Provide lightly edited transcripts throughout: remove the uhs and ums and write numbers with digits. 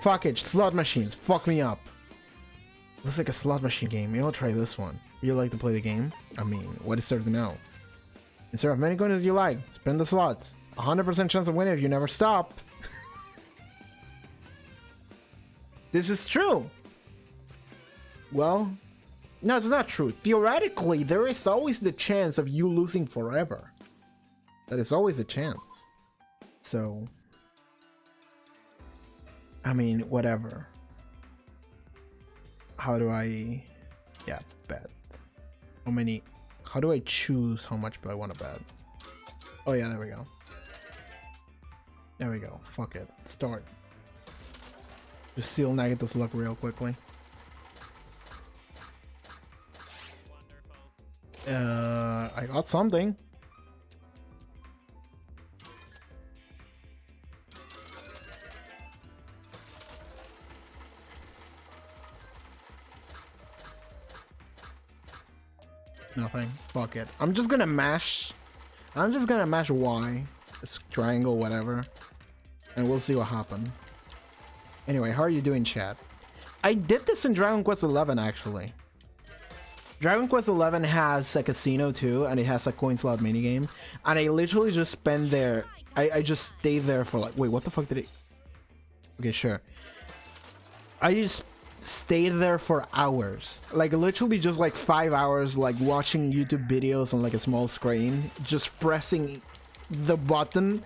Fuck it, slot machines. Fuck me up. Looks like a slot machine game. Maybe I'll try this one. You like to play the game? I mean, what is there to know? Instead of many coins as you like, spin the slots. 100% chance of winning if you never stop. This is true. Well, no, it's not true. Theoretically, there is always the chance of you losing forever. That is always a chance. So, I mean, whatever. How do I... Yeah, bet. How many... How do I choose how much do I want to bet? Oh yeah, there we go. There we go. Fuck it. Start. Just seal Nagato's luck real quickly. I got something. Nothing. Fuck it. I'm just gonna mash Y. It's triangle, whatever. And we'll see what happens. Anyway, how are you doing, chat? I did this in Dragon Quest XI, actually. Dragon Quest XI has a casino too, and it has a coin slot minigame. And I literally just spent there. I just stayed there for like, wait, what the fuck did it? Okay, sure. I just stayed there for hours, like literally just like 5 hours, like watching YouTube videos on like a small screen, just pressing the button,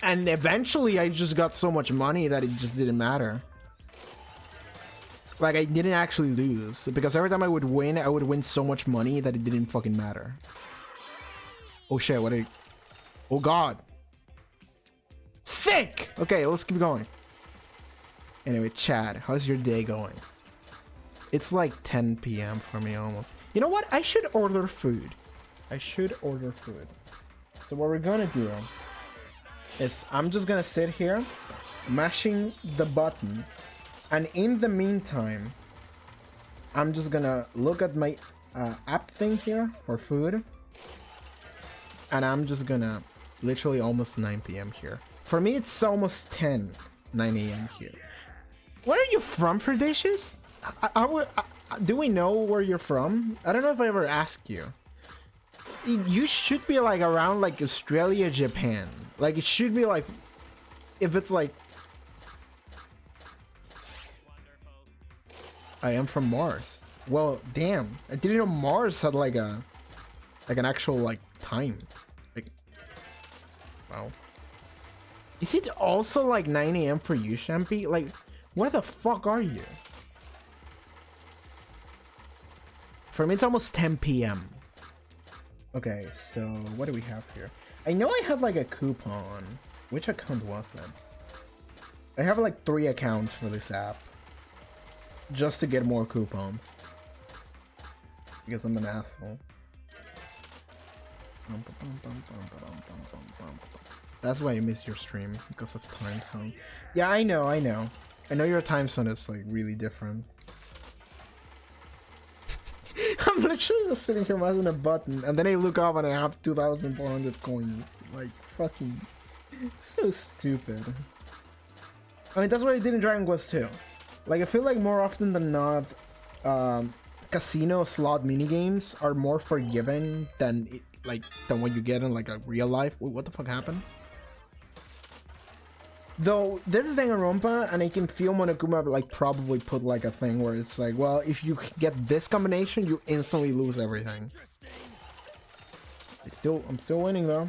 and eventually I just got so much money that it just didn't matter. Like I didn't actually lose, because every time I would win so much money that it didn't fucking matter. Oh shit, what oh god. Sick! Okay, let's keep going. Anyway, Chad, how's your day going? It's like 10 p.m. for me almost. You know what? I should order food. So what we're gonna do is I'm just gonna sit here mashing the button, and in the meantime I'm just gonna look at my app thing here for food, and I'm just gonna literally almost 9 p.m. here. For me it's almost 9 a.m. here. Where are you from, Predicious? Do we know where you're from? I don't know if I ever asked you. You should be like around like Australia, Japan. Like it should be like, if it's like, I am from Mars. Well, damn, I didn't know Mars had like an actual like time. Like, wow. Is it also like 9 a.m. for you, Shampy? Like, where the fuck are you? For me, it's almost 10 p.m. Okay, so what do we have here? I know I have like a coupon. Which account was it? I have like 3 accounts for this app, just to get more coupons, because I'm an asshole. That's why I miss your stream, because of time zone. Yeah, I know your time zone is like really different. I'm literally just sitting here mashing a button, and then I look up and I have 2,400 coins. Like, fucking so stupid. I mean, that's what I did in Dragon Quest 2. Like, I feel like more often than not, casino slot minigames are more forgiving than what you get in like a real life. Wait, what the fuck happened? Though this is Danganronpa, and I can feel Monokuma like probably put like a thing where it's like, well, if you get this combination, you instantly lose everything. I'm still winning though.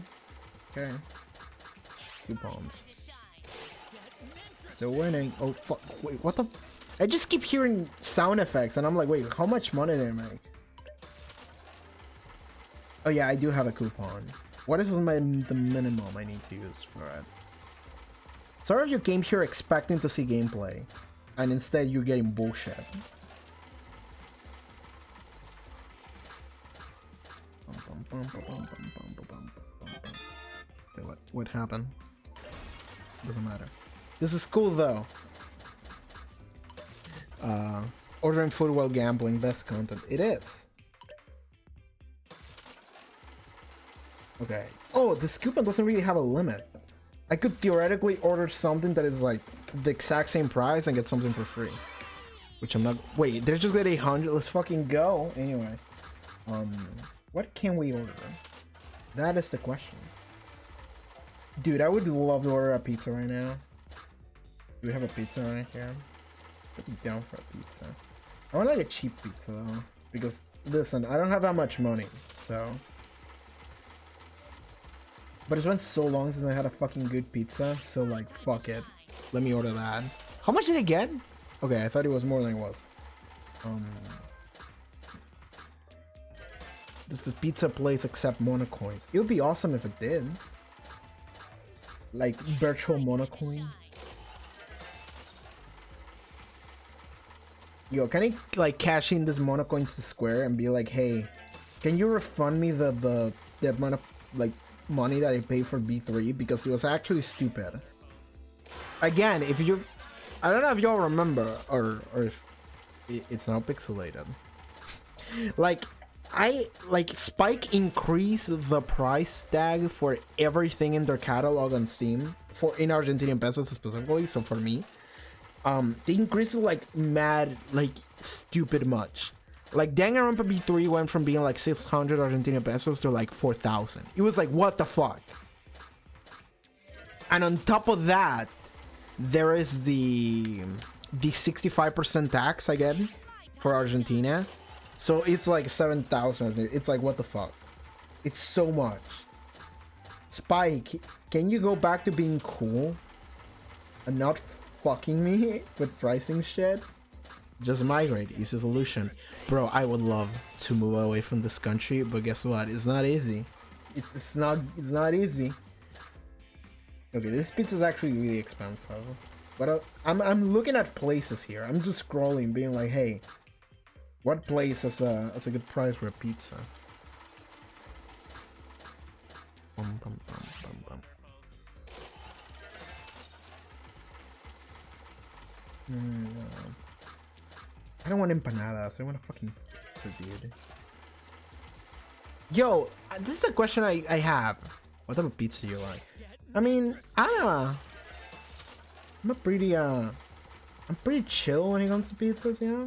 Okay. Coupons. Still winning. Oh fuck! Wait, what the? I just keep hearing sound effects, and I'm like, wait, how much money did I make? Oh yeah, I do have a coupon. What is the minimum I need to use for it? Sorry if you came here expecting to see gameplay, and instead you're getting bullshit. Okay, what happened? Doesn't matter. This is cool though. Ordering food while gambling, best content. It is. Okay. Oh, this coupon doesn't really have a limit. I could theoretically order something that is like the exact same price and get something for free. Which I'm not. Wait, they're just at 800. Let's fucking go. Anyway, what can we order? That is the question. Dude, I would love to order a pizza right now. Do we have a pizza right here? I'd be down for a pizza. I want like a cheap pizza though, because listen, I don't have that much money, so. But it's been so long since I had a fucking good pizza, so like, fuck it. Let me order that. How much did it get? Okay, I thought it was more than it was. Does this pizza place accept monocoins? It would be awesome if it did. Like, virtual monocoin. Yo, can I, like, cash in this monocoins to Square and be like, hey, can you refund me the amount of, like, money that I paid for V3? Because it was actually stupid. Again, if you... I don't know if y'all remember, or if it's now pixelated. Like, Spike increased the price tag for everything in their catalog on Steam, in Argentinian pesos specifically, so for me. They increased it like mad, like stupid much. Like Danganronpa V3 went from being like 600 Argentinian pesos to like 4,000. It was like, what the fuck? And on top of that, there is the 65% tax again for Argentina. So it's like 7,000. It's like, what the fuck? It's so much. Spike, can you go back to being cool and not fucking me with pricing shit? Just migrate is the solution. Bro, I would love to move away from this country, but guess what? It's not easy. It's not easy. Okay, this pizza is actually really expensive. But I'm looking at places here. I'm just scrolling, being like, hey, what place has a good price for a pizza? Bum, bum, bum, bum, bum. I don't want empanadas. I want a fucking pizza, dude. Yo, this is a question I have. What type of pizza do you like? I mean, I don't know. I'm pretty chill when it comes to pizzas, you know?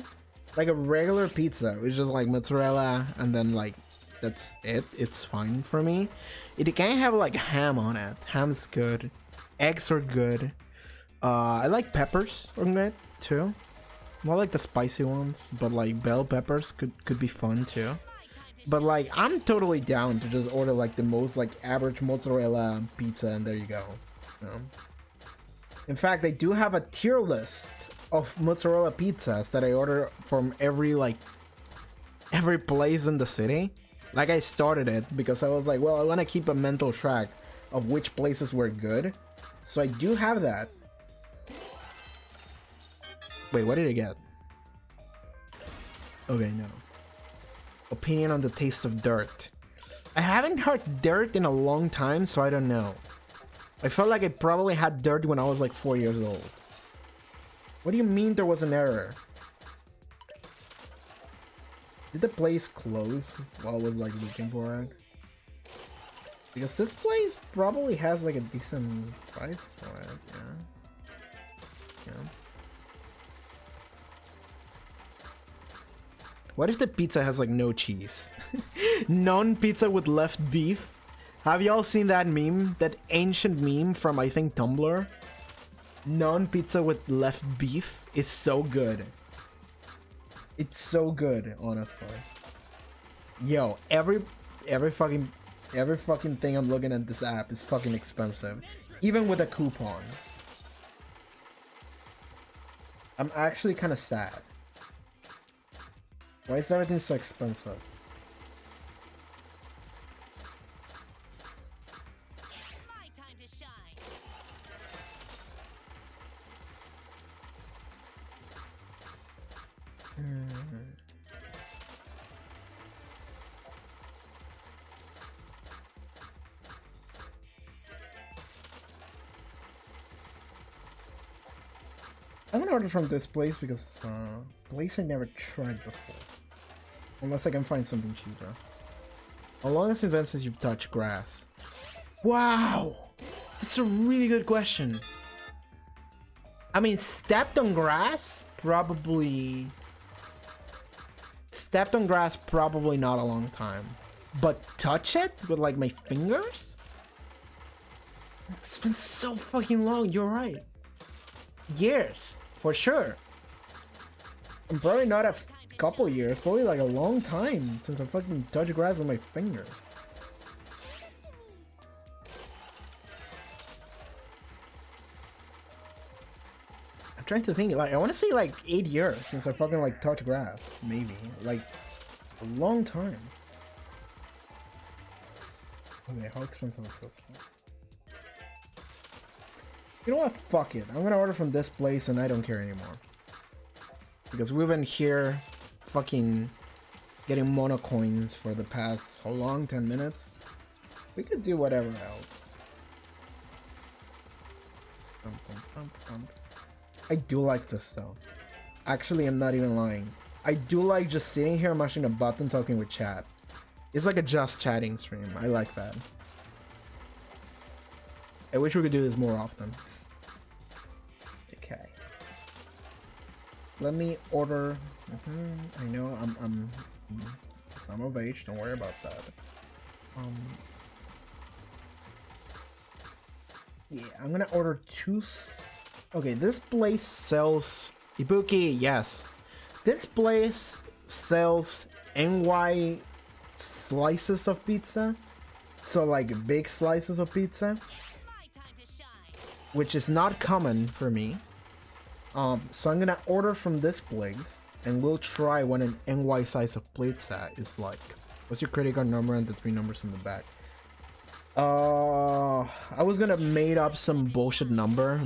Like a regular pizza, which is like mozzarella and then like that's it. It's fine for me. It can have like ham on it. Ham's good. Eggs are good. I like peppers on it too. Not like the spicy ones, but like bell peppers could be fun too. But like I'm totally down to just order like the most like average mozzarella pizza and there you go. You know? In fact, I do have a tier list of mozzarella pizzas that I order from every place in the city. Like I started it because I was like, well, I want to keep a mental track of which places were good. So I do have that. Wait, what did I get? Okay, no. Opinion on the taste of dirt. I haven't heard dirt in a long time, so I don't know. I felt like I probably had dirt when I was like 4 years old. What do you mean there was an error? Did the place close while I was like looking for it? Because this place probably has like a decent price for it, yeah. Yeah. What if the pizza has like no cheese? Non-pizza with left beef? Have y'all seen that meme? That ancient meme from I think Tumblr? Non-pizza with left beef is so good. It's so good, honestly. Yo, every fucking thing I'm looking at this app is fucking expensive. Even with a coupon. I'm actually kind of sad. Why is everything so expensive? My time to shine. I'm gonna order from this place because it's a place I never tried before. Unless I can find something cheaper. How long has it been since you've touched grass? Wow! That's a really good question. I mean, stepped on grass, probably. Stepped on grass, probably not a long time. But touch it with like my fingers? It's been so fucking long, you're right. Years, for sure. I'm probably not a couple years, probably like a long time since I fucking touched grass with my fingers. I'm trying to think, like, I want to say like 8 years since I fucking like touched grass, maybe. Like, a long time. Okay, how expensive is this? You know what? Fuck it. I'm gonna order from this place and I don't care anymore. Because we've been here fucking getting mono coins for the past, how long? 10 minutes? We could do whatever else. I do like this though. Actually, I'm not even lying. I do like just sitting here mashing a button talking with chat. It's like a just chatting stream. I like that. I wish we could do this more often. Okay. Let me order. I know I'm some of age. Don't worry about that. Yeah, I'm gonna order 2. Okay, this place sells Ibuki. Yes, this place sells NY slices of pizza. So like big slices of pizza, which is not common for me. So I'm gonna order from this place and we'll try what an NY size of pizza is like. What's your credit card number and the 3 numbers in the back? I was gonna made up some bullshit number,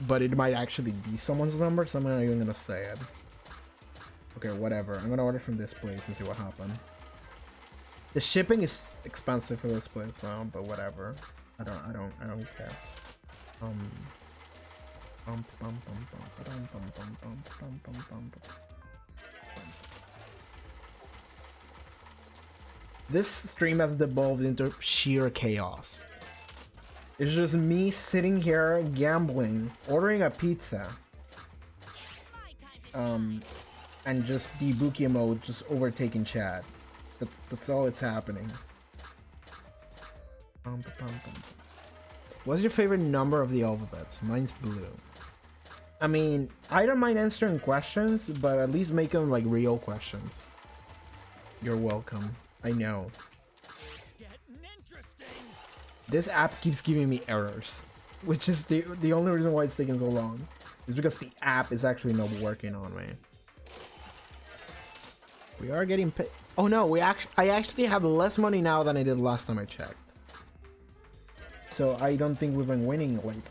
but it might actually be someone's number, so I'm not even gonna say it. Okay, whatever. I'm gonna order from this place and see what happens. The shipping is expensive for this place, though, but whatever. I don't care. This stream has devolved into sheer chaos. It's just me sitting here gambling, ordering a pizza, and just the Ibuki mode just overtaking chat. That's all it's happening. What's your favorite number of the alphabets? Mine's blue. I mean, I don't mind answering questions, but at least make them like real questions. You're welcome. I know. This app keeps giving me errors, which is the only reason why it's taking so long. Is because the app is actually not working on me. We are getting paid. Oh no, I actually have less money now than I did last time I checked. So I don't think we've been winning lately.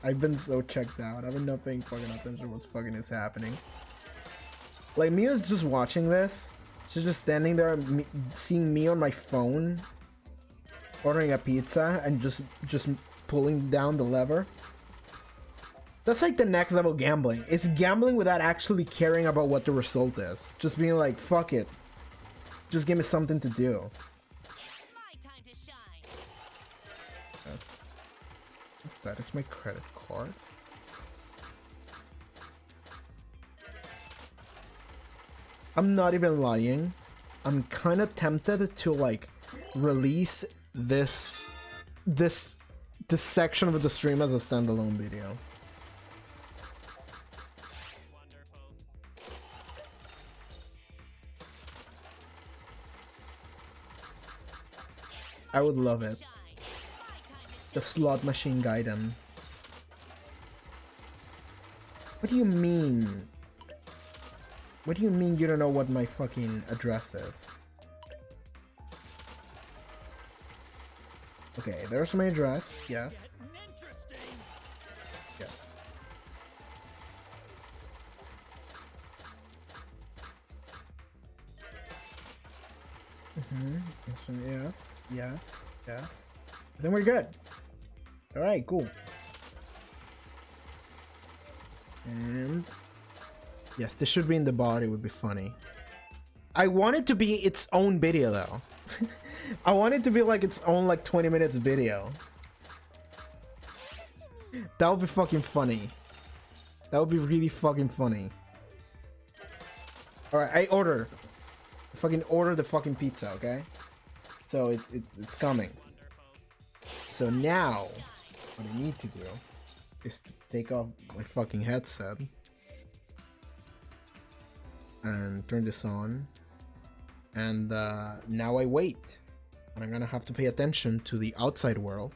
I've been so checked out. I've been not paying fucking attention to what's fucking is happening. Like, Mia's just watching this. She's just standing there, seeing me on my phone, ordering a pizza, and just pulling down the lever. That's like the next level gambling. It's gambling without actually caring about what the result is. Just being like, fuck it. Just give me something to do. That is my credit card. I'm not even lying. I'm kind of tempted to like release this section of the stream as a standalone video. I would love it. The slot machine Gaiden. What do you mean? What do you mean you don't know what my fucking address is? Okay, there's my address. Yes. Yes. Yes. Yes. Yes. Then we're good. Alright, cool. And yes, this should be in the body, would be funny. I want it to be its own video though. I want it to be like its own like 20 minutes video. That would be fucking funny. That would be really fucking funny. Alright, I fucking order the fucking pizza, okay? So it's coming. So now, what I need to do is to take off my fucking headset and turn this on. And now I wait. And I'm gonna have to pay attention to the outside world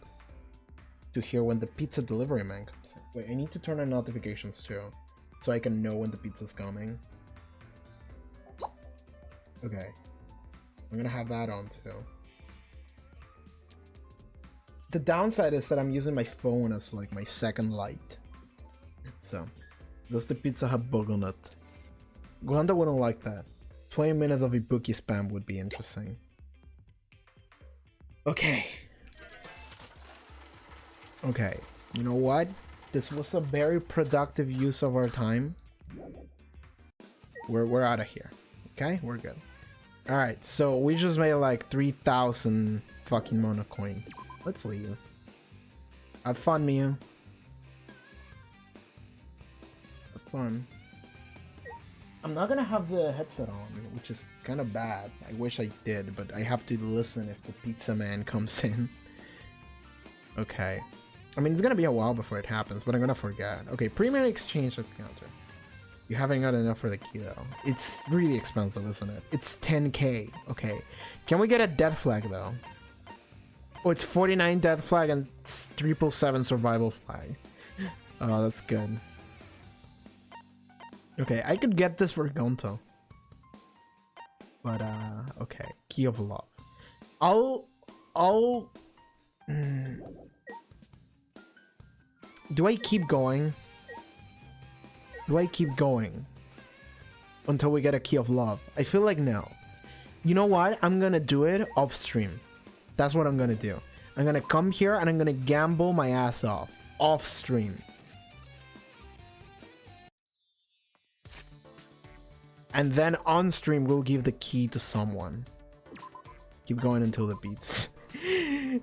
to hear when the pizza delivery man comes in. Wait, I need to turn on notifications too, so I can know when the pizza's coming. Okay. I'm gonna have that on too. The downside is that I'm using my phone as like my second light. So, does the pizza have bug on it? Gwanda wouldn't like that. 20 minutes of Ibuki spam would be interesting. Okay. Okay, you know what? This was a very productive use of our time. We're out of here. Okay, we're good. All right, so we just made like 3,000 fucking mono coin. Let's leave. Have fun, Miu. Have fun. I'm not gonna have the headset on, which is kind of bad. I wish I did, but I have to listen if the pizza man comes in. Okay. I mean, it's gonna be a while before it happens, but I'm gonna forget. Okay, premium exchange at counter. You haven't got enough for the key though. It's really expensive, isn't it? It's 10k. Okay. Can we get a death flag though? Oh, it's 49 death flag and 777 survival flag. Oh, that's good. Okay, I could get this for Gonto. But okay. Key of love. Do I keep going? Do I keep going until we get a key of love? I feel like no. You know what? I'm gonna do it off stream. That's what I'm gonna do. I'm gonna come here and I'm gonna gamble my ass off stream. And then on stream we'll give the key to someone. Keep going until the beats.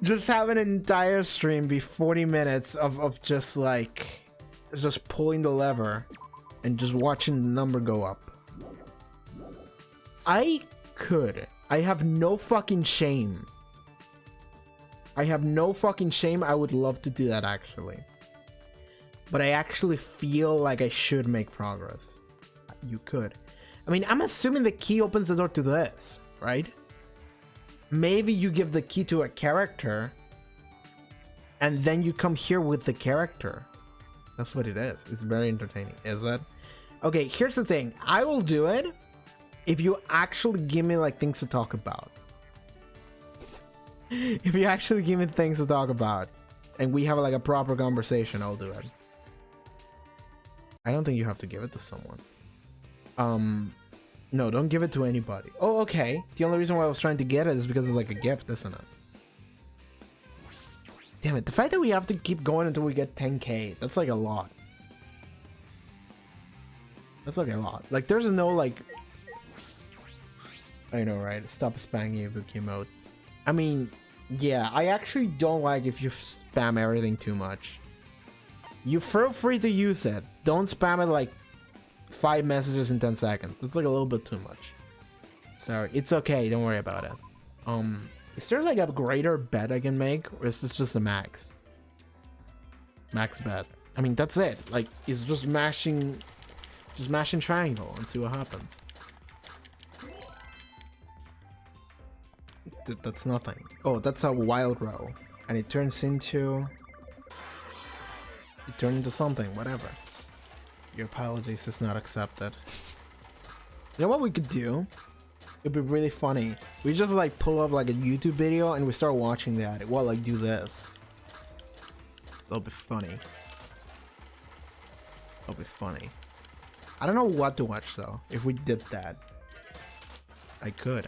Just have an entire stream be 40 minutes of just like just pulling the lever and just watching the number go up. I have no fucking shame. I have no fucking shame. I would love to do that actually. But I actually feel like I should make progress. You could. I mean, I'm assuming the key opens the door to this, right? Maybe you give the key to a character and then you come here with the character. That's what it is. It's very entertaining, is it? Okay, here's the thing. I will do it if you actually give me like things to talk about. If you actually give me things to talk about and we have like a proper conversation, I'll do it. I don't think you have to give it to someone. No, don't give it to anybody. Oh, okay. The only reason why I was trying to get it is because it's like a gift, isn't it? Damn it. The fact that we have to keep going until we get 10k, that's like a lot. That's like a lot. Like, there's no like... I know, right? Stop spamming Ibuki mode. I mean, yeah, I actually don't like if you spam everything too much. You feel free to use it. Don't spam it like 5 messages in 10 seconds. That's like a little bit too much. Sorry, it's okay. Don't worry about it. Is there like a greater bet I can make, or is this just a max? Max bet. I mean, that's it. Like, it's just mashing triangle and see what happens. That's nothing. Oh, that's a wild row, and it turns into. It turned into something. Whatever. Your apologies is not accepted. You know what we could do? It'd be really funny. We just like pull up like a YouTube video and we start watching that while like do this. That'll be funny. That'll be funny. I don't know what to watch though. If we did that, I could.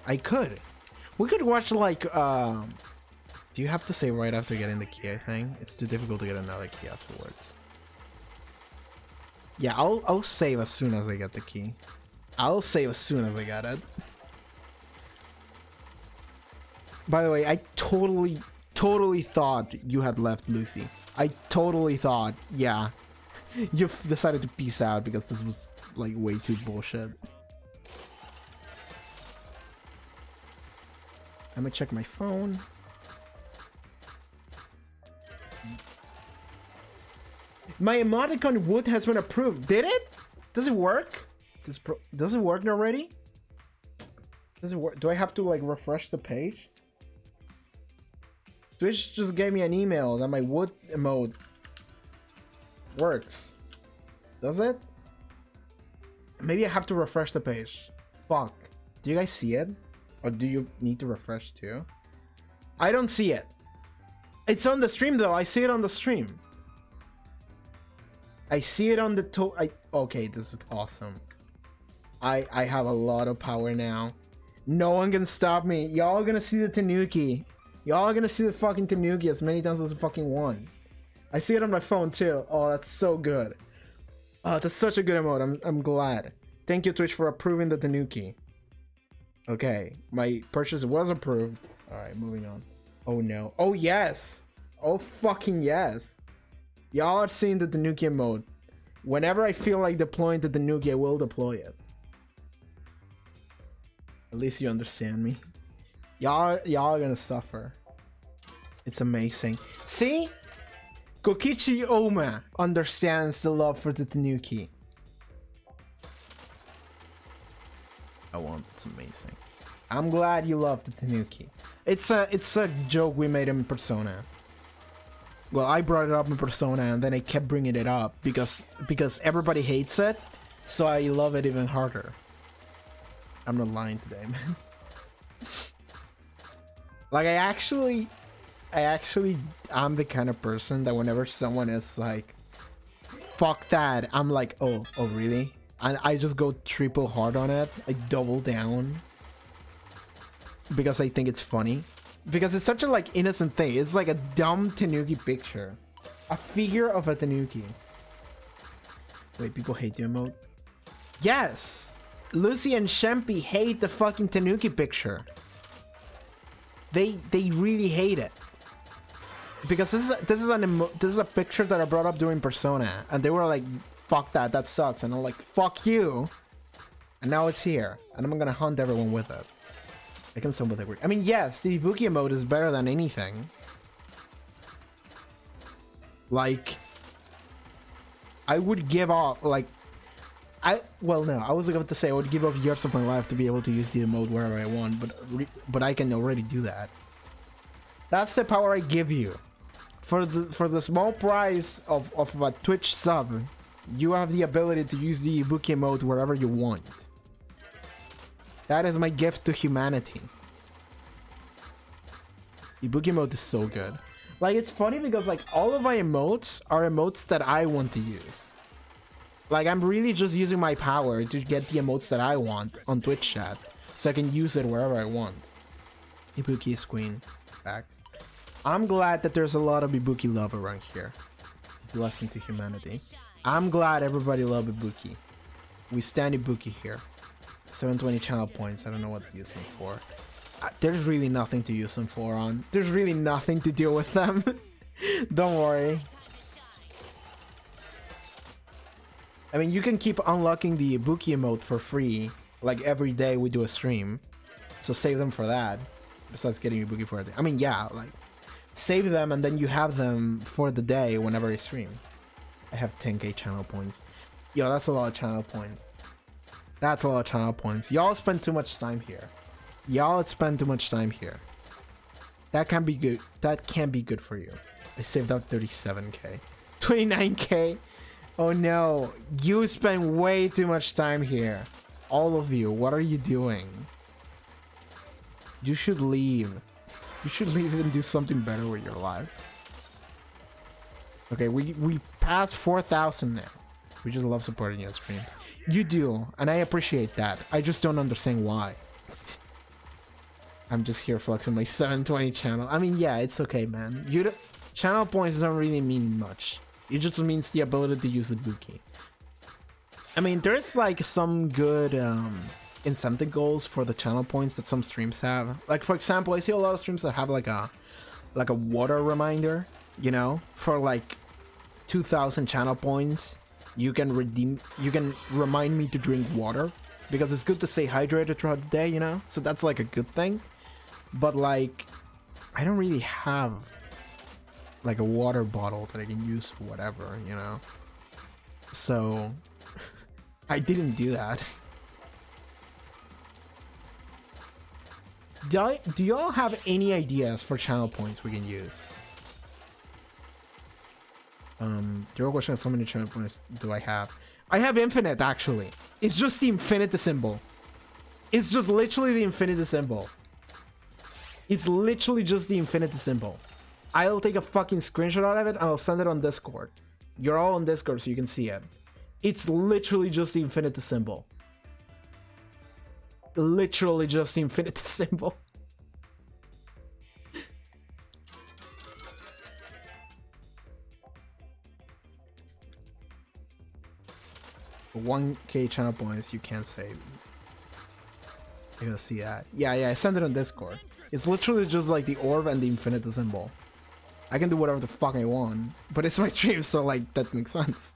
We could watch like. Do you have to say right after getting the key? I think it's too difficult to get another key afterwards. Yeah, I'll save as soon as I get the key. I'll save as soon as I get it. By the way, I totally thought you had left Lucy. I totally thought, yeah, you've decided to peace out because this was like way too bullshit. Let me check my phone. My emoticon wood has been approved. Did it? Does it work? Does it work already? Does it work? Do I have to like refresh the page? Twitch just gave me an email that my wood emote works. Does it? Maybe I have to refresh the page. Fuck. Do you guys see it? Or do you need to refresh too? I don't see it. It's on the stream though. I see it on the stream. I see it on the okay, this is awesome. I have a lot of power now. No one can stop me. Y'all gonna see the Tanuki. Y'all gonna see the fucking Tanuki as many times as you fucking want. I see it on my phone too. Oh, that's so good. Oh, that's such a good emote. I'm glad. Thank you, Twitch, for approving the Tanuki. Okay, my purchase was approved. Alright, moving on. Oh no. Oh yes! Oh fucking yes! Y'all are seeing the Tanuki emote. Whenever I feel like deploying the Tanuki, I will deploy it. At least you understand me. Y'all are gonna suffer. It's amazing. See? Kokichi Oma understands the love for the Tanuki. It's amazing. I'm glad you love the Tanuki. It's a joke we made in Persona. Well, I brought it up in Persona and then I kept bringing it up because everybody hates it, so I love it even harder. I'm not lying today, man. Like I'm the kind of person that whenever someone is like, fuck that, I'm like, oh really? And I just go triple hard on it. I double down because I think it's funny. Because it's such a like innocent thing. It's like a dumb Tanuki picture. A figure of a Tanuki. Wait, people hate the emote? Yes! Lucy and Shempi hate the fucking Tanuki picture. They really hate it. Because this is a picture that I brought up during Persona. And they were like, fuck that sucks. And I'm like, fuck you. And now it's here. And I'm gonna hunt everyone with it. I can somewhat agree. I mean, yes, the Ibuki emote is better than anything. Like, I would give up, like, well, no, I was about to say I would give up years of my life to be able to use the emote wherever I want, but I can already do that. That's the power I give you. For the small price of a Twitch sub, you have the ability to use the Ibuki emote wherever you want. That is my gift to humanity. Ibuki emote is so good. Like, it's funny because like all of my emotes are emotes that I want to use. Like, I'm really just using my power to get the emotes that I want on Twitch chat, so I can use it wherever I want. Ibuki is queen. Facts. I'm glad that there's a lot of Ibuki love around here. Blessing to humanity. I'm glad everybody loves Ibuki. We stand Ibuki here. 720 channel points. I don't know what to use them for. There's really nothing to use them for on. There's really nothing to deal with them. Don't worry. I mean, you can keep unlocking the Ibuki emote for free. Like every day we do a stream. So save them for that. Besides getting Ibuki for it. I mean, yeah, like save them and then you have them for the day whenever I stream. I have 10k channel points. Yo, that's a lot of channel points. That's a lot of channel points. Y'all spend too much time here. Y'all spend too much time here. That can be good. That can be good for you. I saved up 37k. 29k. Oh no. You spend way too much time here. All of you. What are you doing? You should leave. You should leave and do something better with your life. Okay, we passed 4,000 now. We just love supporting your streams. You do, and I appreciate that. I just don't understand why. I'm just here flexing my 720 channel. I mean, yeah, it's okay, man. Channel points don't really mean much. It just means the ability to use the Ibuki. I mean, there's like some good incentive goals for the channel points that some streams have. Like, for example, I see a lot of streams that have like a water reminder. you know, for like 2,000 channel points, you can remind me to drink water, because it's good to stay hydrated throughout the day, you know? So that's like a good thing. But like, I don't really have like a water bottle that I can use for whatever, you know? So I didn't do that. Do y'all have any ideas for channel points we can use? Your question is, how many channel points do I have? I have infinite, actually. It's just the infinite symbol. It's just literally the infinite symbol. It's literally just the infinite symbol. I'll take a fucking screenshot out of it and I'll send it on Discord. You're all on Discord so you can see it. It's literally just the infinite symbol. Literally just the infinite symbol. 1K channel points you can't save. You're gonna see that. Yeah, I sent it on Discord. It's literally just like the orb and the infinite symbol. I can do whatever the fuck I want, but it's my stream, so like that makes sense.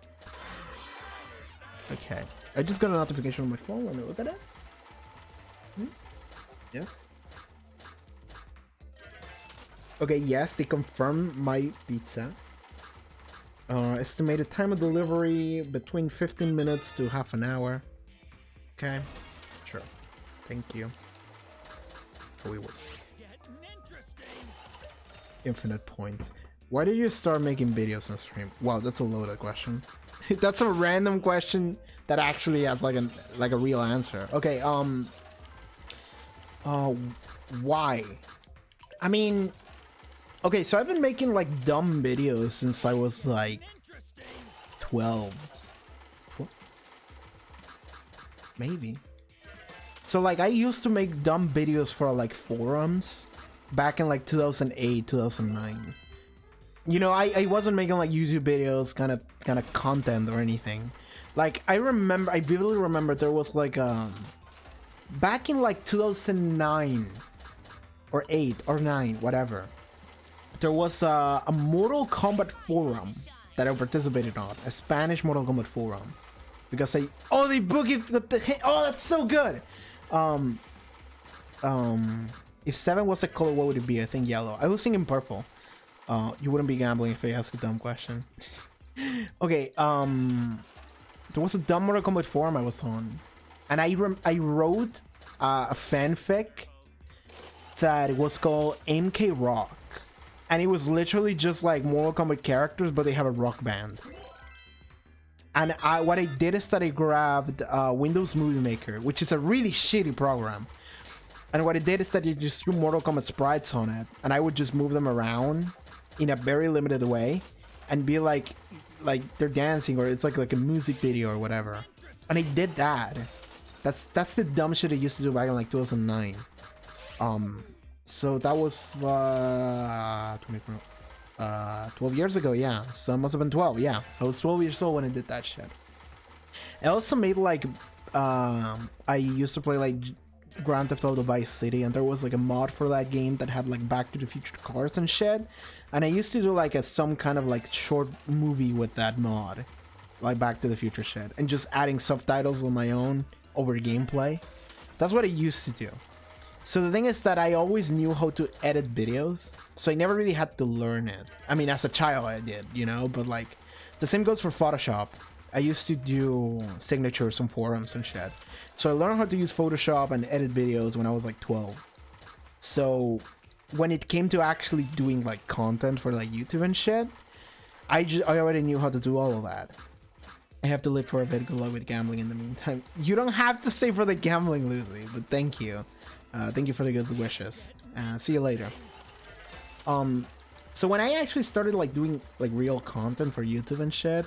Okay, I just got a notification on my phone. Let me look at it. Yes. Okay, yes, they confirmed my pizza. Estimated time of delivery between 15 minutes to half an hour. Okay, sure. Thank you. We will. Infinite points. Why did you start making videos on stream? Wow, that's a loaded question. That's a random question that actually has like a real answer. Okay, why? I mean, okay, so I've been making like dumb videos since I was like 12. Maybe. So like I used to make dumb videos for like forums back in like 2008, 2009. You know, I wasn't making like YouTube videos, kind of content or anything. Like I vividly remember there was like back in like 2009 or 8 or 9, whatever. There was a Mortal Kombat forum that I participated on, a Spanish Mortal Kombat forum, because they boogie with the that's so good. If 7 was a color, what would it be? I think yellow. I was thinking purple. You wouldn't be gambling if I asked a dumb question. Okay, there was a dumb Mortal Kombat forum I was on, and I wrote a fanfic that was called MK Rock, and it was literally just like Mortal Kombat characters, but they have a rock band. And what I did is that I grabbed Windows Movie Maker, which is a really shitty program. And what I did is that you just threw Mortal Kombat sprites on it, and I would just move them around in a very limited way, and be like they're dancing, or it's like a music video or whatever. And I did that. That's the dumb shit I used to do back in like 2009. So that was 12 years ago, yeah. So it must have been 12, yeah. I was 12 years old when I did that shit. I also made like I used to play like Grand Theft Auto Vice City, and there was like a mod for that game that had like Back to the Future cars and shit. And I used to do like some kind of like short movie with that mod, like Back to the Future shit, and just adding subtitles on my own over gameplay. That's what I used to do. So the thing is that I always knew how to edit videos, so I never really had to learn it. I mean, as a child I did, you know, but like the same goes for Photoshop. I used to do signatures on forums and shit. So I learned how to use Photoshop and edit videos when I was like 12. So when it came to actually doing like content for like YouTube and shit, I already knew how to do all of that. I have to live for a bit. Good luck with gambling in the meantime. You don't have to stay for the gambling, Lucy, but thank you. Thank you for the good wishes. See you later. So when I actually started like doing like real content for YouTube and shit,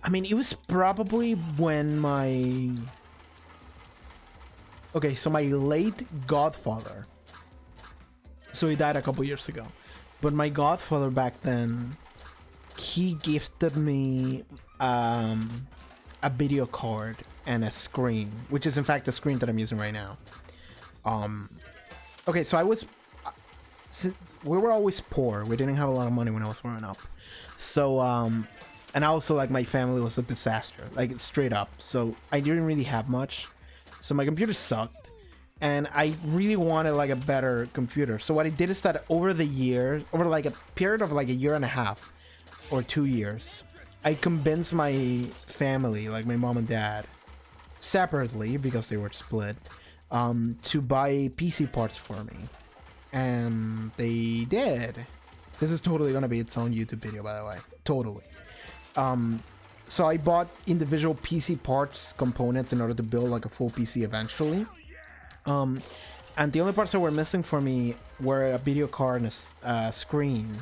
I mean, it was probably when my late godfather, so he died a couple years ago, but my godfather back then, he gifted me a video card and a screen, which is in fact the screen that I'm using right now. Okay, so I was we were always poor. We didn't have a lot of money when I was growing up. So and also like my family was a disaster, like straight up. So I didn't really have much. So my computer sucked, and I really wanted like a better computer. So what I did is that over the years, over like a period of like a year and a half or 2 years, I convinced my family, like my mom and dad, separately because they were split, to buy PC parts for me. And they did. This is totally gonna be its own YouTube video, by the way. Totally. So I bought individual PC parts components in order to build like a full PC eventually. And the only parts that were missing for me were a video card and a screen.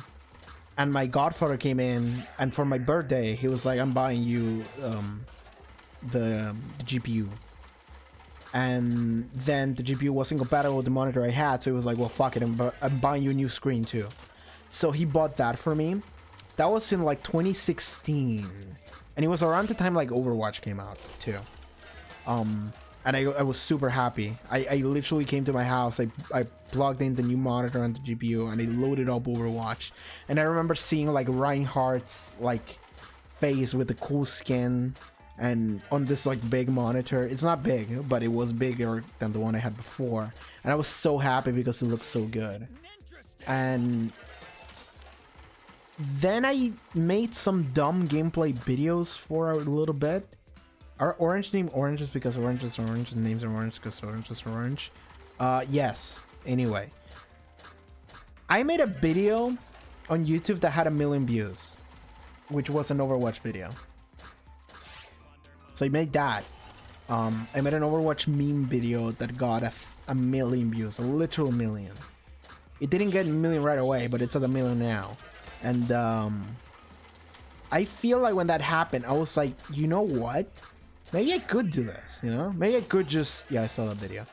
And my godfather came in, and for my birthday, he was like, "I'm buying you the GPU." And then the GPU wasn't compatible with the monitor I had, so he was like, "Well, fuck it, I'm buying you a new screen too." So he bought that for me. That was in like 2016, and it was around the time like Overwatch came out too. And I was super happy. I literally came to my house, I plugged in the new monitor and the GPU, and I loaded up Overwatch. And I remember seeing like Reinhardt's like face with the cool skin, and on this like big monitor. It's not big, but it was bigger than the one I had before, and I was so happy because it looked so good. And then I made some dumb gameplay videos for a little bit. Are orange named orange just because orange is orange, and names are orange because orange is orange? Yes. Anyway, I made a video on YouTube that had 1 million views, which was an Overwatch video. So I made that. I made an Overwatch meme video that got a million views, a literal million. It didn't get 1 million right away, but it's at 1 million now. And I feel like when that happened, I was like, you know what? Maybe I could do this, you know? Maybe I could just... Yeah, I saw that video.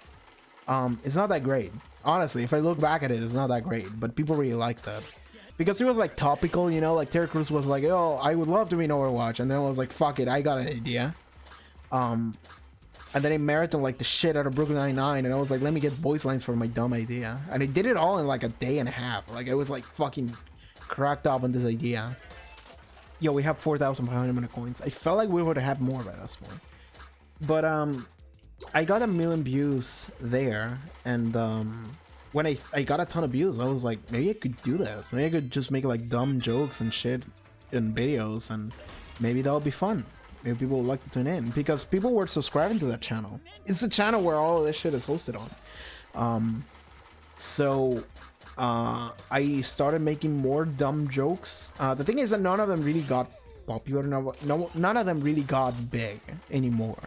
It's not that great. Honestly, if I look back at it, it's not that great. But people really liked that. Because it was like topical, you know? Like Terry Crews was like, oh, I would love to be in Overwatch. And then I was like, fuck it, I got an idea. And then I marathoned like the shit out of Brooklyn Nine-Nine. And I was like, let me get voice lines for my dumb idea. And I did it all in like a day and a half. Like I was like fucking cracked up on this idea. Yo, we have 4,500 coins. I felt like we would have had more by this point. But I got 1 million views there, and when I got a ton of views, I was like, maybe I could do this. Maybe I could just make like dumb jokes and shit in videos, and maybe that'll be fun. Maybe people would like to tune in because people were subscribing to that channel. It's the channel where all of this shit is hosted on. So I started making more dumb jokes. The thing is that none of them really got popular. None of them really got big anymore.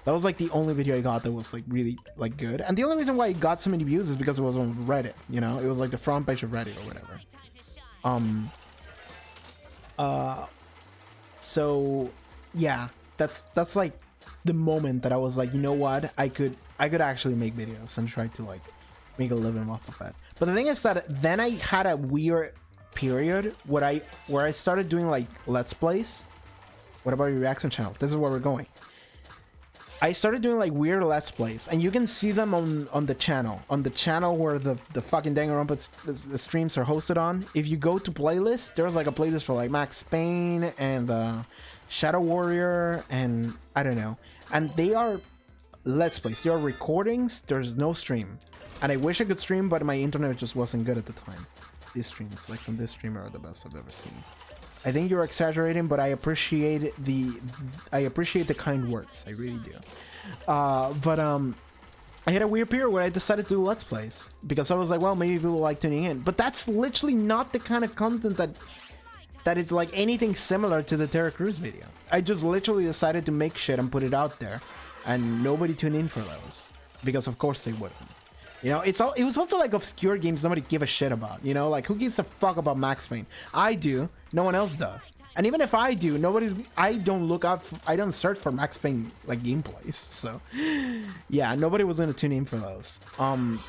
That was like the only video I got that was like really like good. And the only reason why it got so many views is because it was on Reddit, you know? It was like the front page of Reddit or whatever. So yeah, that's like the moment that I was like, you know what? I could actually make videos and try to like make a living off of it. But the thing is that then I had a weird period where I started doing like Let's Plays. What about your reaction channel? This is where we're going. I started doing like weird Let's Plays, and you can see them on the channel where the fucking Danganronpa streams are hosted on. If you go to playlists, there's like a playlist for like Max Payne and Shadow Warrior and I don't know, and they are Let's Plays. They are recordings. There's no stream, and I wish I could stream, but my internet just wasn't good at the time. These streams, like from this streamer, are the best I've ever seen. I think you're exaggerating, but I appreciate the kind words. I really do. I had a weird period where I decided to do Let's Plays because I was like, well, maybe people like tuning in. But that's literally not the kind of content that is like anything similar to the Terra Cruz video. I just literally decided to make shit and put it out there, and nobody tuned in for those because of course they wouldn't. You know, it was also like obscure games nobody give a shit about. You know, like who gives a fuck about Max Payne? I do. No one else does. And even if I do, I don't search for Max Payne like gameplays. So yeah, nobody was gonna tune in for those. And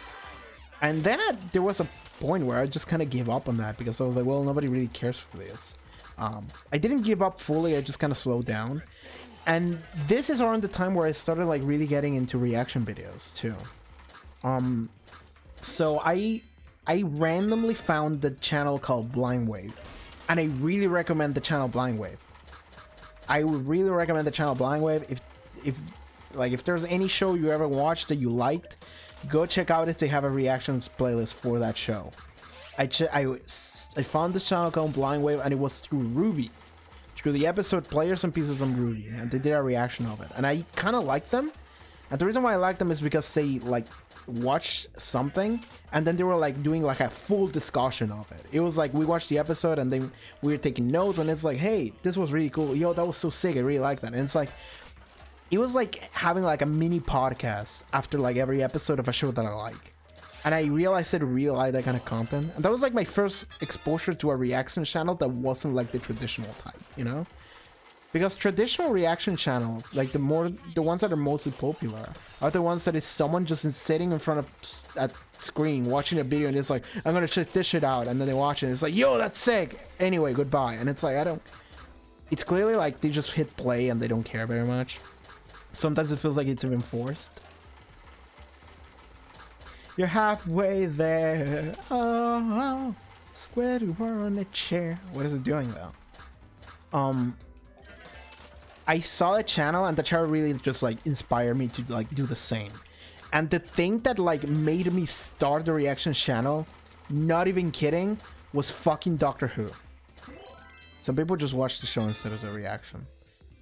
then there was a point where I just kind of gave up on that because I was like, well, nobody really cares for this. I didn't give up fully. I just kind of slowed down. And this is around the time where I started like really getting into reaction videos too. So I I randomly found the channel called Blind Wave, and I really recommend the channel Blind Wave. I would really recommend the channel Blind Wave. If there's any show you ever watched that you liked, go check out it. They have a reactions playlist for that show. I found this channel called Blind Wave, and it was through Ruby, through the episode Players and Pieces from Ruby, and they did a reaction of it, and I kind of liked them. And the reason why I liked them is because they like watched something and then they were like doing like a full discussion of it. It was like we watched the episode and then we were taking notes, and it's like, hey, this was really cool, yo, that was so sick, I really like that. And it's like, it was like having like a mini podcast after like every episode of a show that I like. And I realized I really like that kind of content, and that was like my first exposure to a reaction channel that wasn't like the traditional type, you know? Because traditional reaction channels, like the ones that are mostly popular, are the ones that is someone just sitting in front of a screen watching a video and it's like, I'm gonna check this shit out, and then they watch it and it's like, yo, that's sick, anyway, goodbye. And it's like, it's clearly like they just hit play and they don't care very much. Sometimes it feels like it's even forced. You're halfway there. Oh, square to on a chair. What is it doing though? I saw the channel, and the channel really just like inspired me to like do the same. And the thing that like made me start the reaction channel, not even kidding, was fucking Doctor Who. Some people just watch the show instead of the reaction.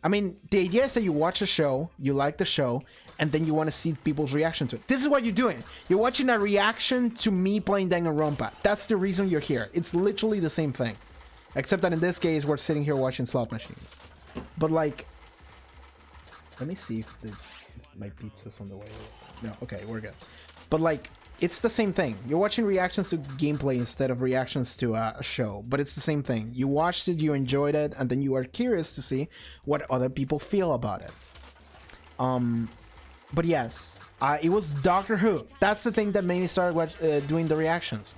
I mean, the idea is that you watch a show, you like the show, and then you want to see people's reaction to it. This is what you're doing. You're watching a reaction to me playing Danganronpa. That's the reason you're here. It's literally the same thing. Except that in this case, we're sitting here watching slot machines. But like, let me see if my pizza's on the way. No, okay, we're good. But like, it's the same thing. You're watching reactions to gameplay instead of reactions to a show, but it's the same thing. You watched it, you enjoyed it, and then you are curious to see what other people feel about it. But yes, it was Doctor Who. That's the thing that made me start doing the reactions,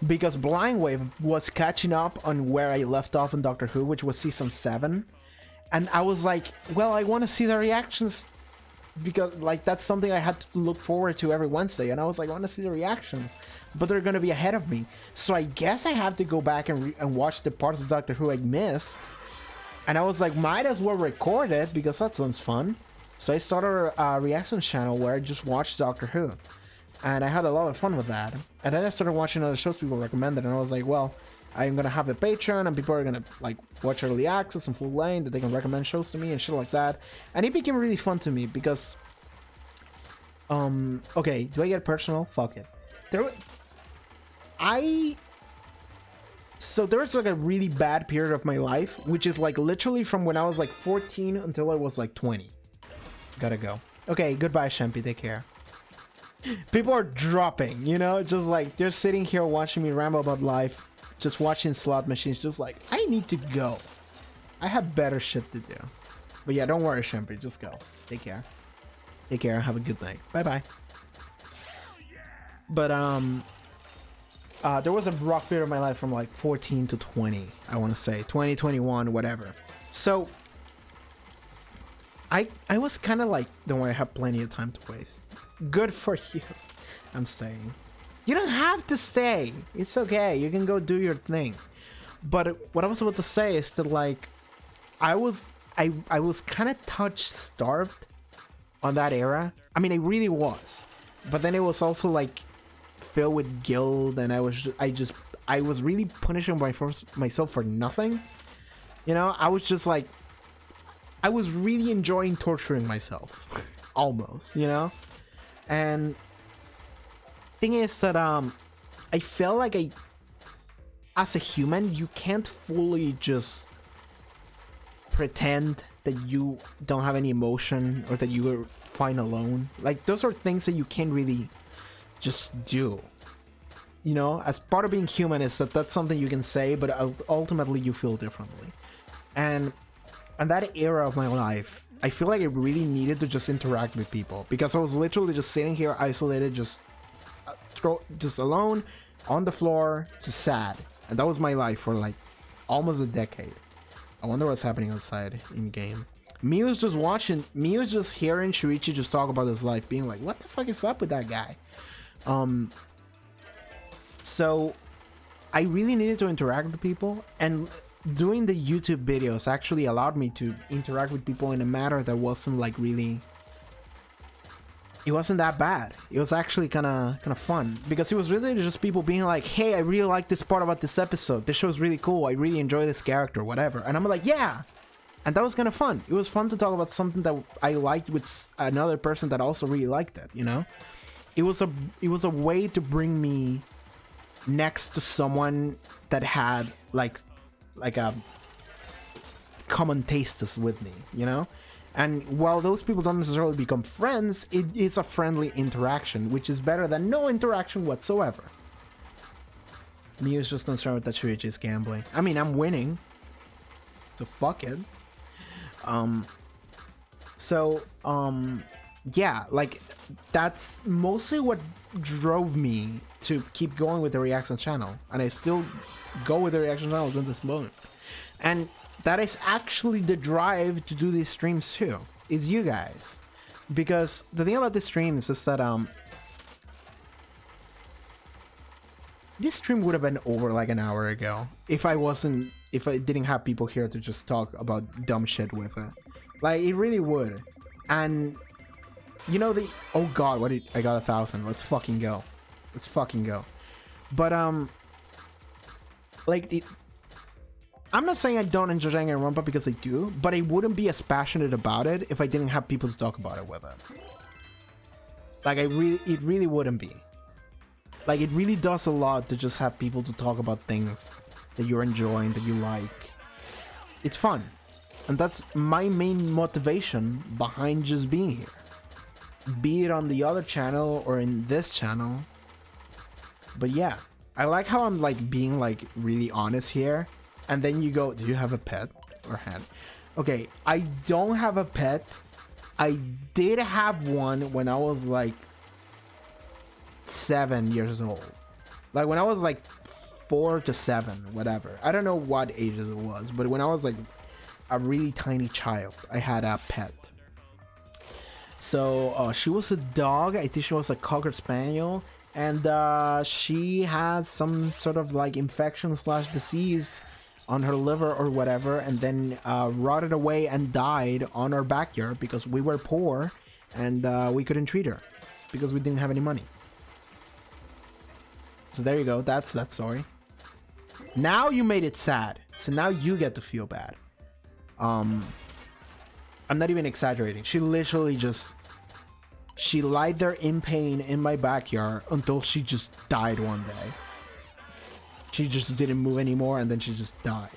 because Blind Wave was catching up on where I left off in Doctor Who, which was season 7, and I was like, well, I want to see the reactions, because like that's something I had to look forward to every Wednesday, and I was like, I want to see the reactions, but they're gonna be ahead of me, so I guess I have to go back and watch the parts of Doctor Who I missed. And I was like, might as well record it because that sounds fun. So I started a reaction channel where I just watched Doctor Who, and I had a lot of fun with that. And then I started watching other shows people recommended, and I was like, well, I'm gonna have a Patreon, and people are gonna like watch early access and full lane, that they can recommend shows to me and shit like that. And it became really fun to me because, okay, do I get personal? Fuck it. So there's like a really bad period of my life, which is like literally from when I was like 14 until I was like 20. Gotta go. Okay, goodbye, Shempi. Take care. People are dropping, you know, just like they're sitting here watching me ramble about life, just watching slot machines, just like, I need to go. I have better shit to do. But yeah, don't worry, Shempi. Just go. Take care. Take care. Have a good night. Bye-bye. But, there was a rough period of my life from like 14 to 20, I want to say. 20, 21, whatever. So, I was kind of like, don't worry, I have plenty of time to waste. Good for you. I'm saying. You don't have to stay. It's okay. You can go do your thing. But what I was about to say is that like, I was kind of starved on that era. I mean, I really was. But then it was also like filled with guilt, and I was really punishing myself for nothing. You know, I was just like, I was really enjoying torturing myself. Almost, you know? And thing is that I felt like as a human, you can't fully just pretend that you don't have any emotion or that you are fine alone. Like, those are things that you can't really just do. You know, as part of being human is that's something you can say, but ultimately you feel differently. And that era of my life, I feel like I really needed to just interact with people, because I was literally just sitting here isolated, just alone on the floor, just sad. And that was my life for like almost a decade. I wonder what's happening outside in game. Miu's just watching. Miu's just hearing Shuichi just talk about his life, being like, what the fuck is up with that guy? So I really needed to interact with people, and doing the YouTube videos actually allowed me to interact with people in a manner that wasn't like really, it wasn't that bad. It was actually kind of fun, because it was really just people being like, hey, I really like this part about this episode, this show's really cool, I really enjoy this character, whatever. And I'm like, yeah. And that was kind of fun. It was fun to talk about something that I liked with another person that also really liked it, you know? It was a way to bring me next to someone that had like a common tastes with me, you know? And while those people don't necessarily become friends, it is a friendly interaction, which is better than no interaction whatsoever. Me is just concerned with that Shuichi's gambling. I mean, I'm winning, so fuck it. Yeah, like, that's mostly what drove me to keep going with the reaction channel, and I still go with the reaction channel to this moment. And that is actually the drive to do these streams too, is you guys. Because the thing about this stream is that this stream would have been over like an hour ago if I didn't have people here to just talk about dumb shit with it. Like, it really would. And you know, oh god, I got 1,000. Let's fucking go. Let's fucking go. But like, I'm not saying I don't enjoy Danganronpa, because I do, but I wouldn't be as passionate about it if I didn't have people to talk about it with it. Like, it really wouldn't be. Like, it really does a lot to just have people to talk about things that you're enjoying, that you like. It's fun. And that's my main motivation behind just being here. Be it on the other channel or in this channel. But yeah, I like how I'm like being like really honest here. And then you go, do you have a pet or hand? Okay, I don't have a pet. I did have one when I was like 7 years old. Like when I was like 4 to 7, whatever. I don't know what ages it was, but when I was like a really tiny child, I had a pet. So she was a dog. I think she was a Cocker Spaniel, and she had some sort of like infection / disease on her liver or whatever, and then rotted away and died on our backyard because we were poor and we couldn't treat her because we didn't have any money. So there you go. That's that story. Now you made it sad, so now you get to feel bad. I'm not even exaggerating. She literally she lied there in pain in my backyard until she just died one day. She just didn't move anymore, and then she just died.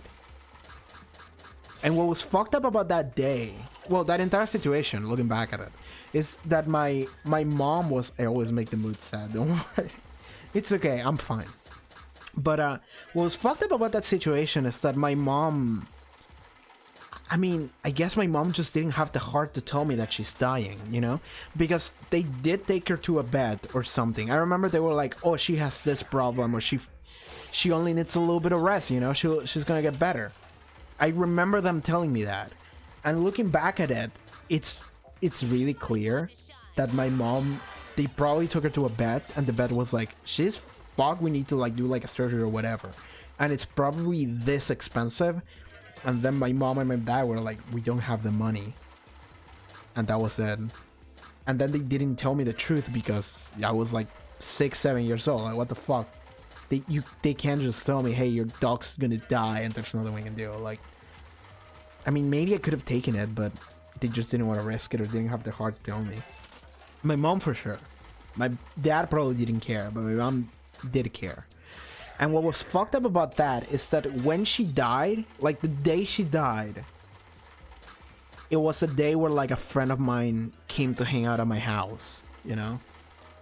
And what was fucked up about that day, well, that entire situation, looking back at it, is that my mom was, I always make the mood sad, don't worry. It's okay, I'm fine. But what was fucked up about that situation is that my mom, I mean, I guess my mom just didn't have the heart to tell me that she's dying, you know? Because they did take her to a bed or something. I remember they were like, oh, she has this problem, or she only needs a little bit of rest, you know? She's gonna get better. I remember them telling me that. And looking back at it, it's really clear that my mom, they probably took her to a bed, and the bed was like, she's fucked, we need to like do like a surgery or whatever. And it's probably this expensive. And then my mom and my dad were like, we don't have the money. And that was it. And then they didn't tell me the truth because I was like 6, 7 years old. Like, what the fuck? They can't just tell me, hey, your dog's gonna die and there's nothing we can do. Like, I mean, maybe I could have taken it, but they just didn't want to risk it or didn't have the heart to tell me. My mom for sure. My dad probably didn't care, but my mom did care. And what was fucked up about that is that when she died, like the day she died, it was a day where like a friend of mine came to hang out at my house, you know?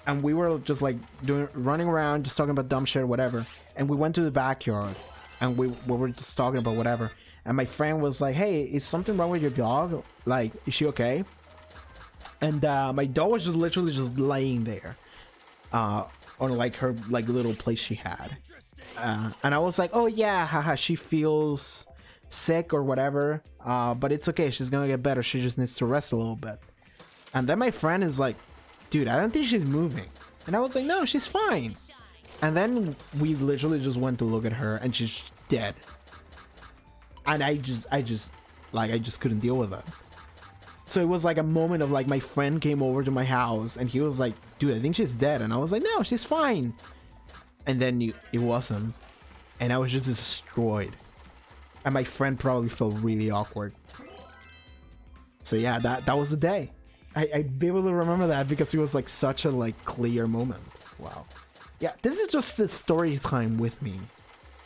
And we were just like running around, just talking about dumb shit or whatever. And we went to the backyard and we were just talking about whatever. And my friend was like, hey, is something wrong with your dog? Like, is she okay? And my dog was just literally just laying there on like her like little place she had. And I was like, oh yeah, haha, she feels sick or whatever, but it's okay, she's gonna get better, she just needs to rest a little bit. And then my friend is like, dude, I don't think she's moving. And I was like, no, she's fine. And then we literally just went to look at her and she's dead. And I just couldn't deal with that. So it was like a moment of like, my friend came over to my house and he was like, dude, I think she's dead. And I was like, no, she's fine. And then it wasn't. And I was just destroyed. And my friend probably felt really awkward. So yeah, that was the day. I vividly remember that because it was like such a like clear moment. Wow. Yeah, this is just the story time with me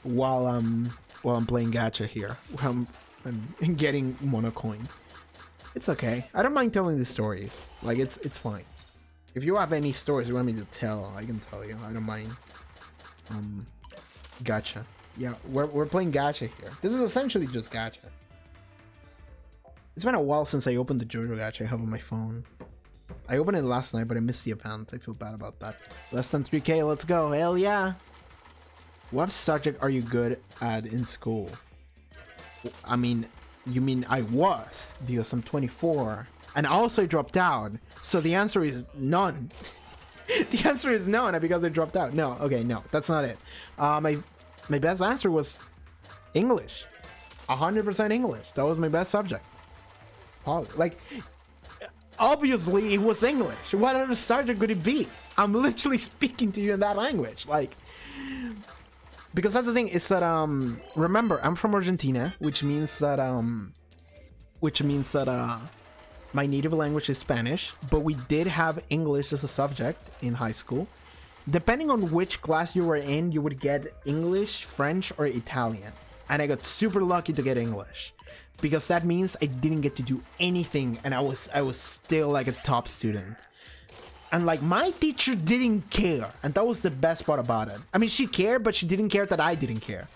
while I'm playing gacha here. I'm getting monocoin. It's okay. I don't mind telling the stories. Like it's fine. If you have any stories you want me to tell, I can tell you. I don't mind. Gacha. Yeah, we're playing gacha here. This is essentially just gacha. It's been a while since I opened the JoJo gacha I have on my phone. I opened it last night, but I missed the event. I feel bad about that. Less than 3K, let's go. Hell yeah. What subject are you good at in school? I mean, you mean I was, because I'm 24. And also I dropped out. So the answer is none. The answer is none because I dropped out. No, okay, no, that's not it. My best answer was English. 100% English. That was my best subject. Like, obviously it was English. What other subject could it be? I'm literally speaking to you in that language. Like, because that's the thing, is that remember, I'm from Argentina, which means that my native language is Spanish, but we did have English as a subject in high school. Depending on which class you were in, you would get English, French, or Italian. And I got super lucky to get English, because that means I didn't get to do anything and I was still like a top student. And like, my teacher didn't care, and that was the best part about it. I mean, she cared, but she didn't care that I didn't care.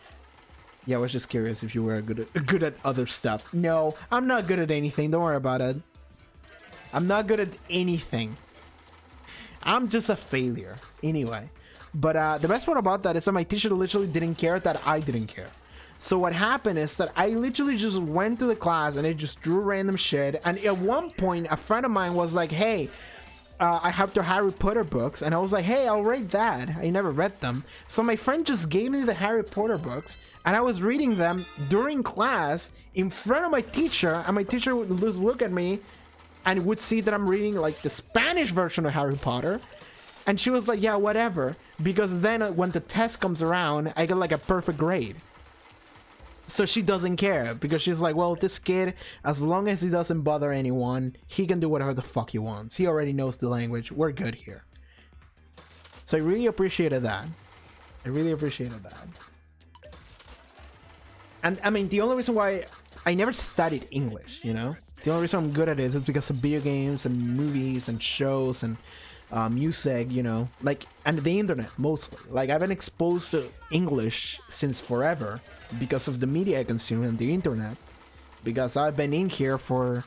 Yeah, I was just curious if you were good at other stuff. No, I'm not good at anything. Don't worry about it. I'm not good at anything. I'm just a failure. Anyway. But the best part about that is that my teacher literally didn't care that I didn't care. So what happened is that I literally just went to the class and I just drew random shit. And at one point, a friend of mine was like, hey, I have the Harry Potter books. And I was like, hey, I'll read that. I never read them. So my friend just gave me the Harry Potter books. And I was reading them during class in front of my teacher. And my teacher would look at me and would see that I'm reading like the Spanish version of Harry Potter. And she was like, yeah, whatever. Because then when the test comes around, I get like a perfect grade. So she doesn't care, because she's like, well, this kid, as long as he doesn't bother anyone, he can do whatever the fuck he wants. He already knows the language. We're good here. So I really appreciated that. I really appreciated that. And I mean, the only reason why I never studied English, you know? The only reason I'm good at it is because of video games and movies and shows and music, you know, like, and the internet mostly. Like, I've been exposed to English since forever because of the media I consume and the internet, because I've been in here for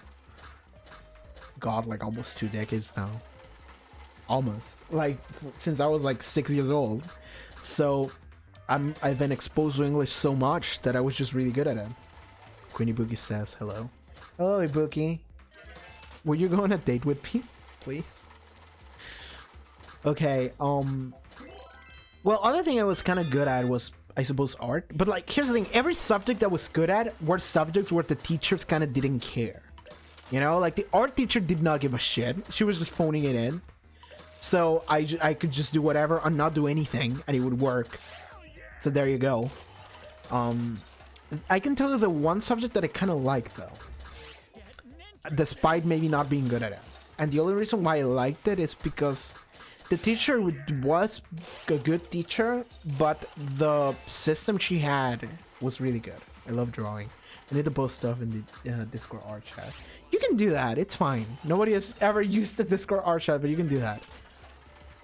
god, like almost 2 decades now. Almost, like, since I was like 6 years old. So I've been exposed to English so much that I was just really good at it. Queenie Boogie says hello. Hello, Boogie. Will you go on a date with me, please? Okay, well, other thing I was kind of good at was, I suppose, art. But like, here's the thing, every subject I was good at were subjects where the teachers kind of didn't care. You know, like the art teacher did not give a shit. She was just phoning it in. So I could just do whatever and not do anything and it would work. So there you go. I can tell you the one subject that I kind of like though, despite maybe not being good at it. And the only reason why I liked it is because the teacher was a good teacher, but the system she had was really good. I love drawing. I need to post stuff in the Discord art chat. You can do that. It's fine. Nobody has ever used the Discord art chat, but you can do that.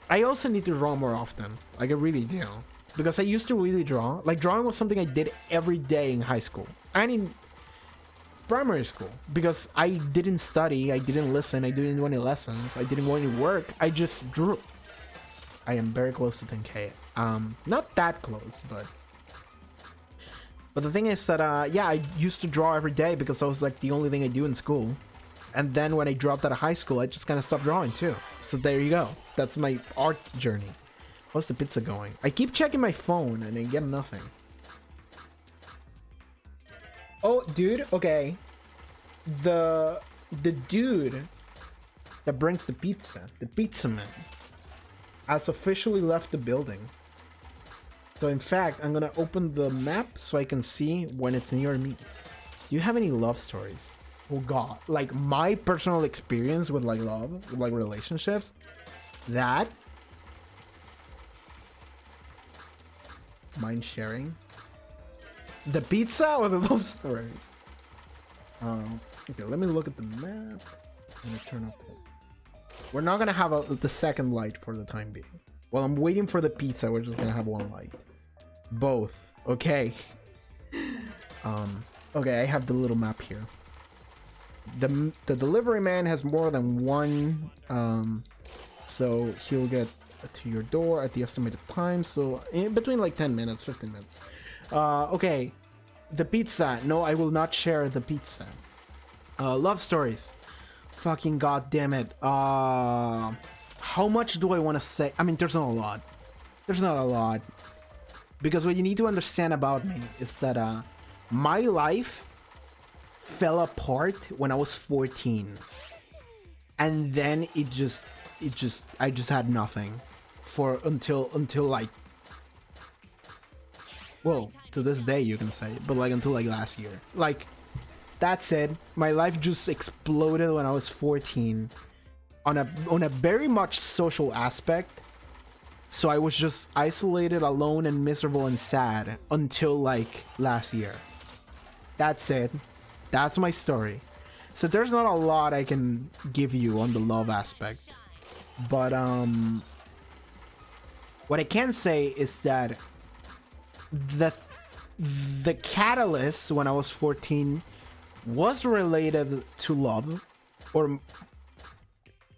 I also need to draw more often. Like, I really do. Because I used to really draw. Like, drawing was something I did every day in high school. And in primary school. Because I didn't study. I didn't listen. I didn't do any lessons. I didn't go any work. I just drew. I am very close to 10K. Not that close, but the thing is that, yeah, I used to draw every day because that was like the only thing I do in school. And then when I dropped out of high school, I just kind of stopped drawing too. So there you go. That's my art journey. How's the pizza going? I keep checking my phone and I get nothing. Oh, dude, okay. The dude that brings the pizza man, has officially left the building. So in fact, I'm gonna open the map so I can see when it's near me. Do you have any love stories? Oh god, like my personal experience with like love, with like relationships, that mind sharing, the pizza or the love stories? Okay, let me look at the map. I'm gonna turn up. We're not gonna have the second light for the time being. While I'm waiting for the pizza, we're just gonna have one light. Both. Okay. Okay, I have the little map here. The delivery man has more than one, so he'll get to your door at the estimated time. So in between like 10 minutes, 15 minutes. Okay, the pizza. No, I will not share the pizza. Love stories. Fucking god damn it. How much do I want to say? I mean, there's not a lot. There's not a lot. Because what you need to understand about me is that my life fell apart when I was 14. And then I just had nothing for until like, well, to this day you can say, but like until like last year. Like, that's it. My life just exploded when I was 14 on a very much social aspect. So I was just isolated, alone, and miserable and sad until like last year. That's it. That's my story. So there's not a lot I can give you on the love aspect. But what I can say is that the catalyst when I was 14 was related to love, or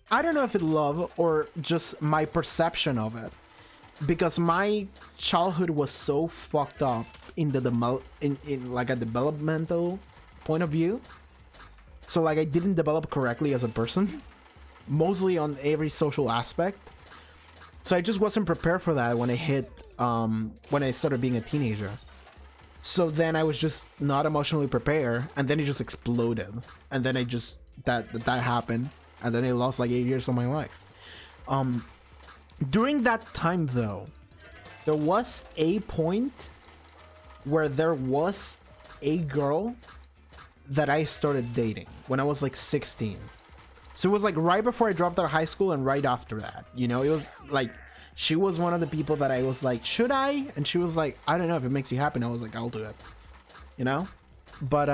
I don't know if it's love or just my perception of it, because my childhood was so fucked up in like a developmental point of view. So like I didn't develop correctly as a person, mostly on every social aspect. So I just wasn't prepared for that when I when I started being a teenager. So then I was just not emotionally prepared, and then it just exploded, and then that happened, and then I lost like 8 years of my life. During that time though, there was a point where there was a girl that I started dating when I was like 16. So it was like right before I dropped out of high school and right after that, you know. It was like she was one of the people that I was like, should I? And she was like, I don't know, if it makes you happy. And I was like, I'll do it, you know. But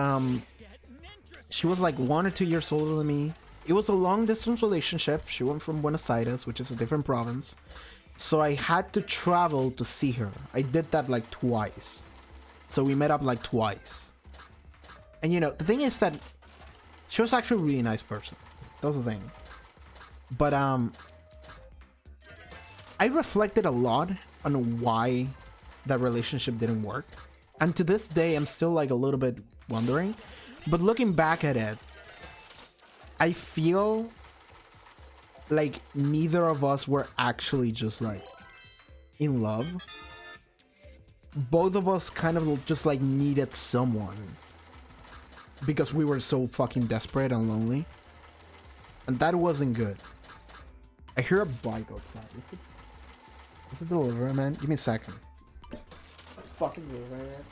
she was like 1 or 2 years older than me. It was a long distance relationship. She went from Buenos Aires, which is a different province. So I had to travel to see her. I did that like twice. So we met up like twice. And you know, the thing is that she was actually a really nice person. That was the thing. But I reflected a lot on why that relationship didn't work. And to this day, I'm still like a little bit wondering. But looking back at it, I feel like neither of us were actually just like in love. Both of us kind of just like needed someone because we were so fucking desperate and lonely. And that wasn't good. I hear a bike outside. Is it delivery man? Give me a second. A fucking delivery man.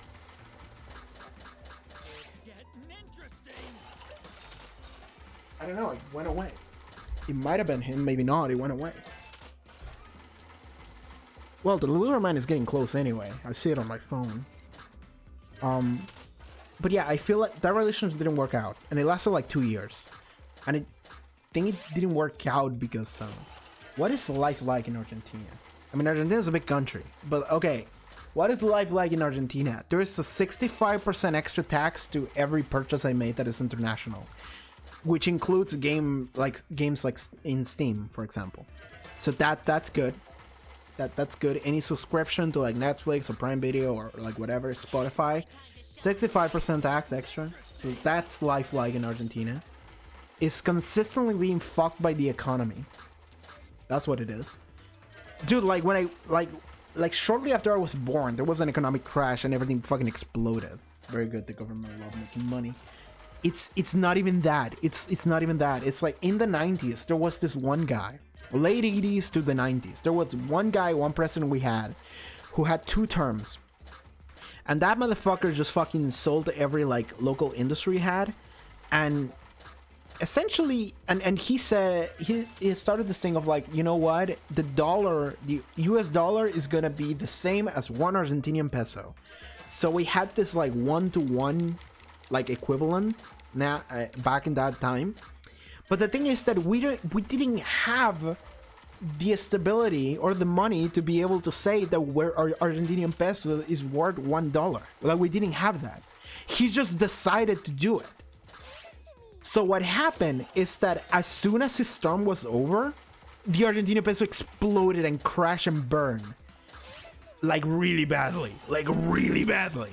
I don't know, it went away. It might have been him, maybe not, it went away. Well, the delivery man is getting close anyway. I see it on my phone. But yeah, I feel like that relationship didn't work out. And it lasted like 2 years. And I think it didn't work out because, what is life like in Argentina? I mean, Argentina is a big country. But okay, what is life like in Argentina? There is a 65% extra tax to every purchase I made that is international. Which includes games like in Steam, for example. So that's good. That's good. Any subscription to like Netflix or Prime Video or like whatever, Spotify, 65% tax extra. So that's life like in Argentina. It's consistently being fucked by the economy. That's what it is. Dude, like when I like shortly after I was born, there was an economic crash and everything fucking exploded. Very good, the government love making money. It's not even that. It's not even that. It's like in the 90s, there was this one guy, late 80s to the 90s. There was one guy, one president we had, who had 2 terms. And that motherfucker just fucking sold every like local industry he had, and essentially, and he said he started this thing of like, you know what, the dollar, the US dollar is gonna be the same as 1 Argentinian peso. So we had this like 1-to-1 like equivalent now back in that time. But the thing is that we didn't have the stability or the money to be able to say that where our Argentinian peso is worth $1. Like, we didn't have that. He just decided to do it. So what happened is that as soon as his term was over, the Argentinian peso exploded and crashed and burned. Like really badly. Like really badly.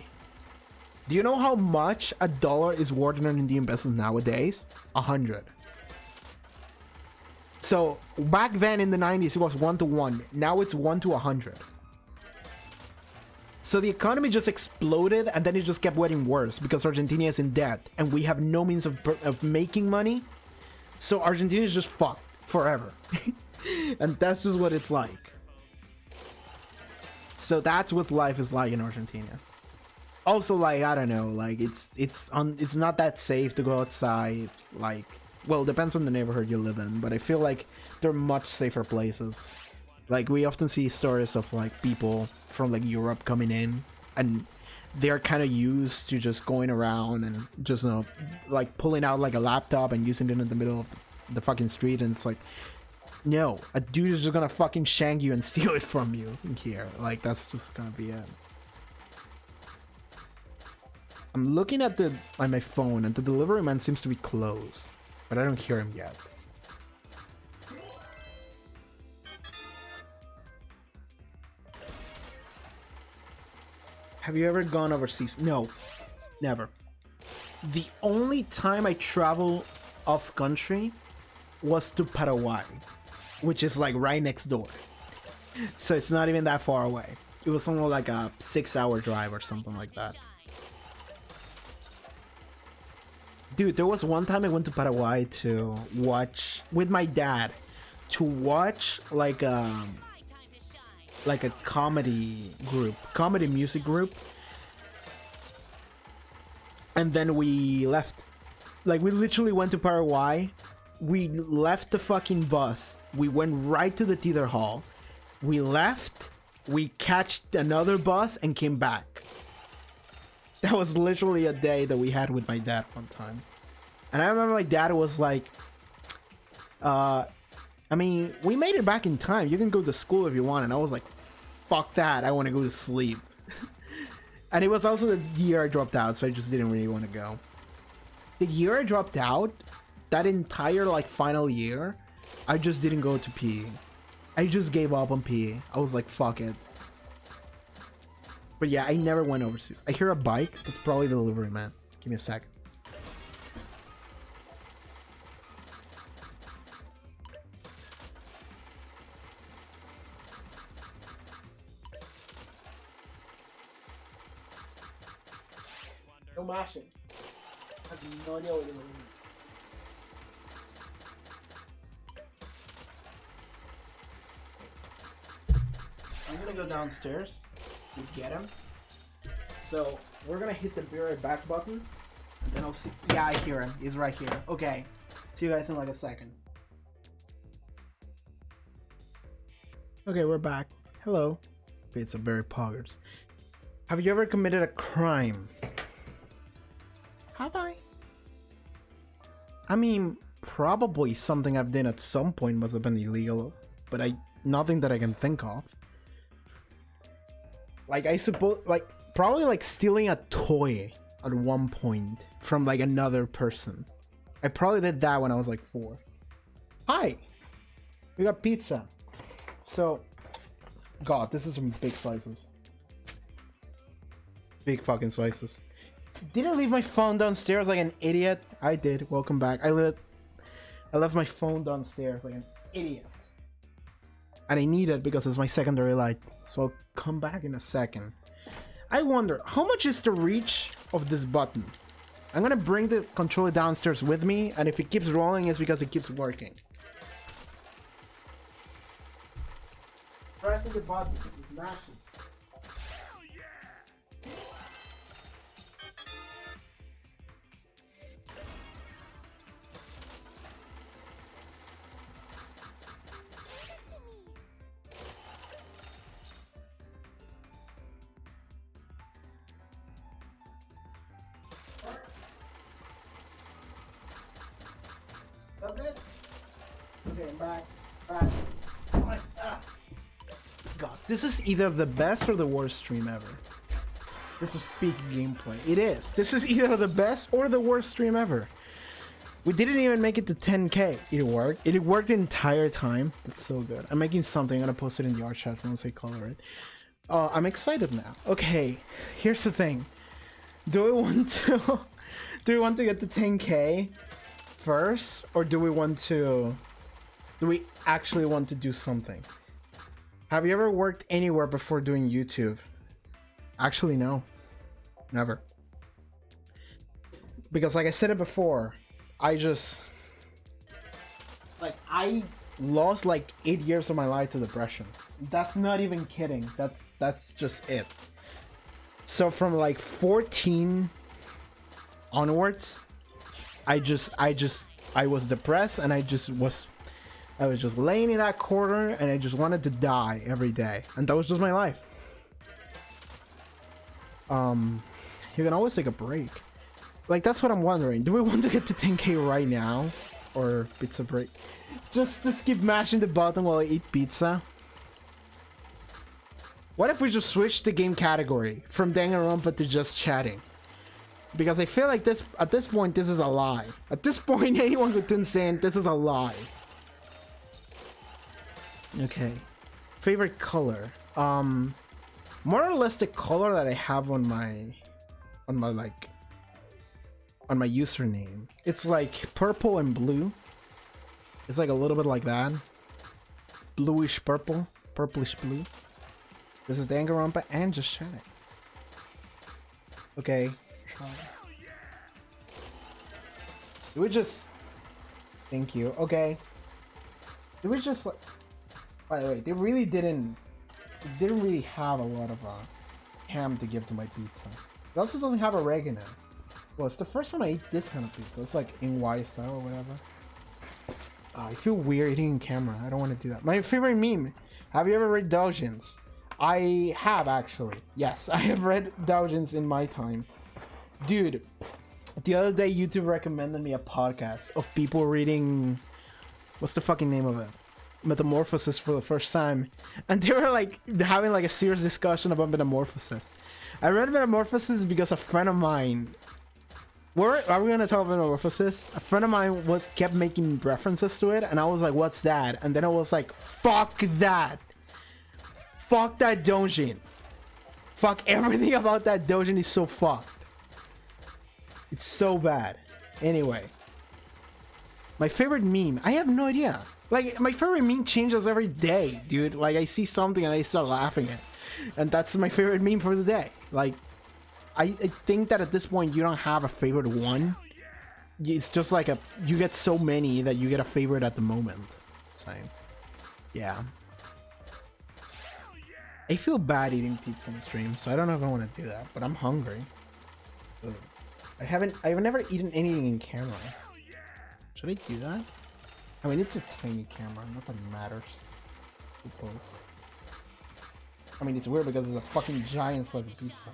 Do you know how much a dollar is worth in Argentinian pesos nowadays? 100. So back then in the 90s, it was 1-to-1. Now it's 1-to-100. So the economy just exploded, and then it just kept getting worse because Argentina is in debt and we have no means of making money. So Argentina is just fucked forever. And that's just what it's like. So that's what life is like in Argentina. Also, like, I don't know, like it's not that safe to go outside. Like, well, it depends on the neighborhood you live in, but I feel like there are much safer places. Like, we often see stories of like people from like Europe coming in, and they're kind of used to just going around and just, you know, like pulling out like a laptop and using it in the middle of the fucking street, and it's like, no, a dude is just gonna fucking shank you and steal it from you here. Like, that's just gonna be it. I'm looking at my phone, and the delivery man seems to be closed, but I don't hear him yet. Have you ever gone overseas? No, never. The only time I travel off country was to Paraguay, which is like right next door. So it's not even that far away. It was somewhere like a 6-hour drive or something like that. Dude, there was one time I went to Paraguay to watch with my dad, to watch like a comedy music group, and then we left. Like, we literally went to Paraguay, we left the fucking bus, we went right to the theater hall, we left, we catched another bus and came back. That was literally a day that we had with my dad one time. And I remember my dad was like, I mean, we made it back in time, you can go to school if you want. And I was like, fuck that, I want to go to sleep. And it was also the year I dropped out, so I just didn't really want to go. The year I dropped out, that entire like final year, I just didn't go to PE. I just gave up on PE. I was like, fuck it. But yeah, I never went overseas. I hear a bike. It's probably the delivery man. Give me a sec. No mashing. I have no idea what you're doing. I'm gonna go downstairs to get him. So we're gonna hit the be right back button, and then I'll see. Yeah, I hear him. He's right here. Okay. See you guys in like a second. Okay, we're back. Hello. It's a very poggers. Have you ever committed a crime? Have I? I mean, probably something I've done at some point must have been illegal, but nothing that I can think of. Like, I suppose, like, probably like stealing a toy at one point from like another person. I probably did that when I was like 4. Hi! We got pizza. So, God, this is some big slices. Big fucking slices. Did I leave my phone downstairs like an idiot? I did. Welcome back. I left my phone downstairs like an idiot. and I need it because it's my secondary light. So I'll come back in a second. I wonder, how much is the reach of this button? I'm gonna bring the controller downstairs with me, and if it keeps rolling, it's because it keeps working. Pressing the button, it's mashing. That's it? Okay, I'm back. God, this is either the best or the worst stream ever. This is peak gameplay. It is. This is either the best or the worst stream ever. We didn't even make it to 10k. It worked. It worked the entire time. That's so good. I'm making something. I'm gonna post it in the art chat once I color it. I'm excited now. Okay, here's the thing. Do we want to do we want to get to 10k first, or do we actually want to do something? Have you ever worked anywhere before doing YouTube? Actually, no. Never. Because like I said it before, I lost like 8 years of my life to depression. That's not even kidding. That's just it. So from like 14 onwards, I was depressed, and I was just laying in that corner, and I just wanted to die every day, and that was just my life. You can always take a break. Like, that's what I'm wondering. Do we want to get to 10k right now, or pizza break? Just keep mashing the button while I eat pizza. What if we just switch the game category from Danganronpa to just chatting? Because I feel like at this point, this is a lie. At this point, anyone who tunes in, this is a lie. Okay. Favorite color. More or less the color that I have on my username. It's like purple and blue. It's like a little bit like that. Bluish purple. Purplish blue. This is Danganronpa and just chatting. Okay. Do we just... Thank you. Okay. Do we just... By the way, they really didn't really have a lot of ham to give to my pizza. It also doesn't have oregano. Well, it's the first time I eat this kind of pizza. It's like in Y style or whatever. I feel weird eating in camera. I don't want to do that. My favorite meme. Have you ever read doujins? I have, actually. Yes, I have read doujins in my time. Dude, the other day YouTube recommended me a podcast of people reading... What's the fucking name of it? Metamorphosis for the first time, and they were like having like a serious discussion about Metamorphosis. I read Metamorphosis because a friend of mine... Are we gonna talk about Metamorphosis? A friend of mine kept making references to it, and I was like, what's that? And then I was like, fuck that! Fuck that doujin! Fuck everything about that doujin is so fucked. It's so bad. Anyway. My favorite meme, I have no idea. Like, my favorite meme changes every day, dude. Like, I see something and I start laughing at it. And that's my favorite meme for the day. Like, I think that at this point, you don't have a favorite one. It's just like you get so many that you get a favorite at the moment. Same. Yeah. I feel bad eating pizza on stream, so I don't know if I want to do that. But I'm hungry. Ugh. I've never eaten anything in camera. Should I do that? I mean, it's a tiny camera, not that it matters. I mean, it's weird because it's a fucking giant slice of pizza.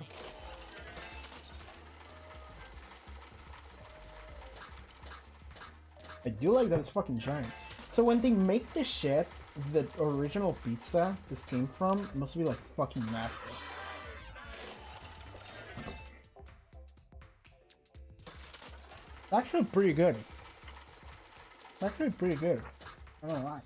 I do like that it's fucking giant. So when they make this shit, the original pizza this came from must be like fucking massive. Actually pretty good. Actually pretty good. I don't know why.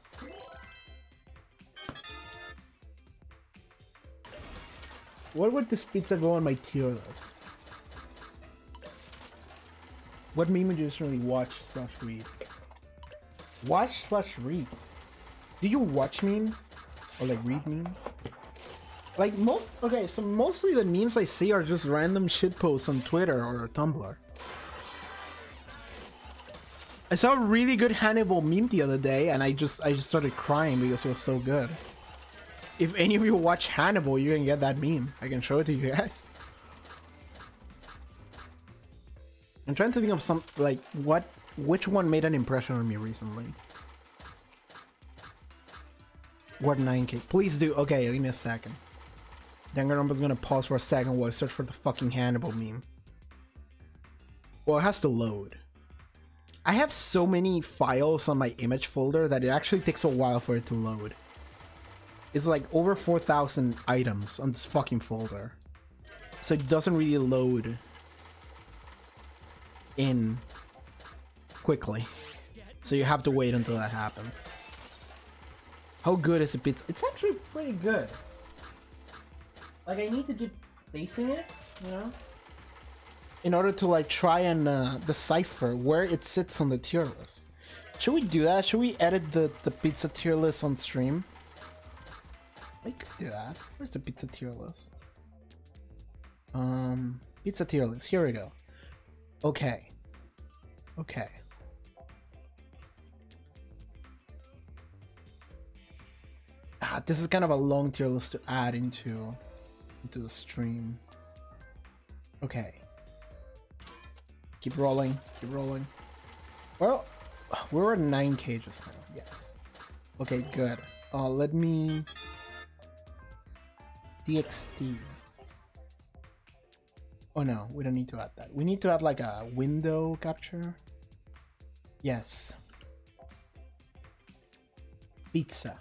What would this pizza go on my tier list? What meme would you recently watch/read? Watch/read. Do you watch memes? Or like read memes. Like okay, so mostly the memes I see are just random shit posts on Twitter or Tumblr. I saw a really good Hannibal meme the other day, and I just started crying because it was so good. If any of you watch Hannibal, you can get that meme. I can show it to you guys. I'm trying to think of some, like, which one made an impression on me recently. What 9K? Please do. Okay, give me a second. Danganronpa's gonna pause for a second while I search for the fucking Hannibal meme. Well, it has to load. I have so many files on my image folder that it actually takes a while for it to load. It's like over 4,000 items on this fucking folder. So it doesn't really load in quickly. So you have to wait until that happens. How good is the pizza? It's actually pretty good. Like, I need to keep tasting it, you know? In order to like try and decipher where it sits on the tier list. Should we do that? Should we edit the pizza tier list on stream? I could do that. Where's the pizza tier list? Pizza tier list. Here we go. Okay. Okay. This is kind of a long tier list to add into the stream. Okay. Keep rolling, keep rolling. Well, we're at 9 cages now. Yes. Okay, good. Let me DXT. Oh no, we don't need to add that. We need to add like a window capture. Yes. Pizza.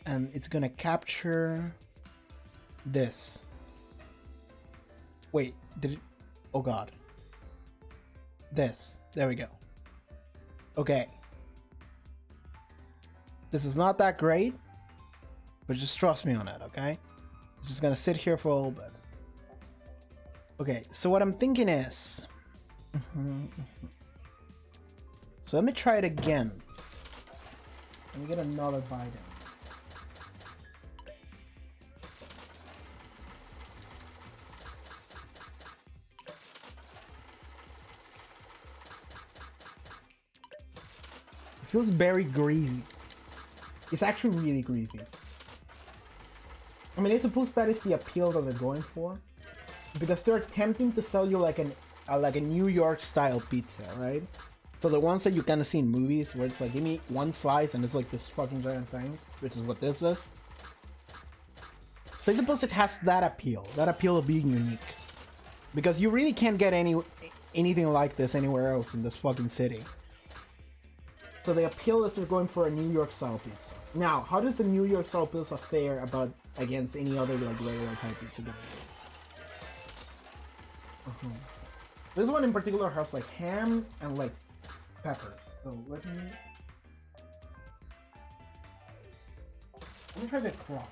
And it's gonna capture this. Wait, did it? Oh god. This. There we go. Okay. This is not that great, but just trust me on it, okay? It's just gonna sit here for a little bit. Okay, so what I'm thinking is... So let me try it again. Let me get another bite in. Feels very greasy. It's actually really greasy. I mean, I suppose that is the appeal that they're going for, because they're attempting to sell you like a New York style pizza, right? So the ones that you kind of see in movies, where it's like, give me one slice and it's like this fucking giant thing, which is what this is. So I suppose it has that appeal of being unique, because you really can't get anything like this anywhere else in this fucking city. So the appeal is they're going for a New York style pizza. Now, how does a New York style pizza fare against any other like regular type pizza? This one in particular has like ham and like peppers. So let me try the crust.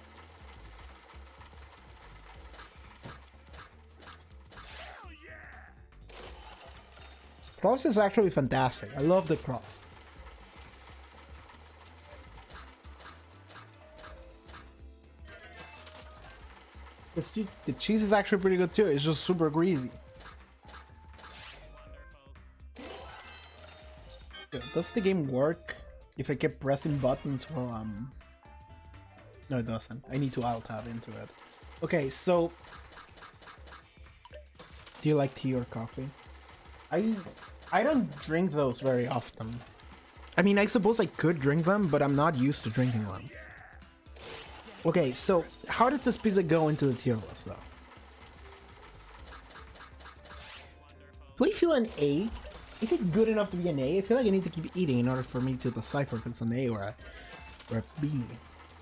Crust is actually fantastic. I love the crust. The cheese is actually pretty good too. It's just super greasy. Does the game work if I keep pressing buttons while No, it doesn't. I need to alt tab into it. Okay, so do you like tea or coffee? I don't drink those very often. I mean, I suppose I could drink them, but I'm not used to drinking them. Okay, so how does this pizza go into the tier list though? Do I feel an A? Is it good enough to be an A? I feel like I need to keep eating in order for me to decipher if it's an A or a B.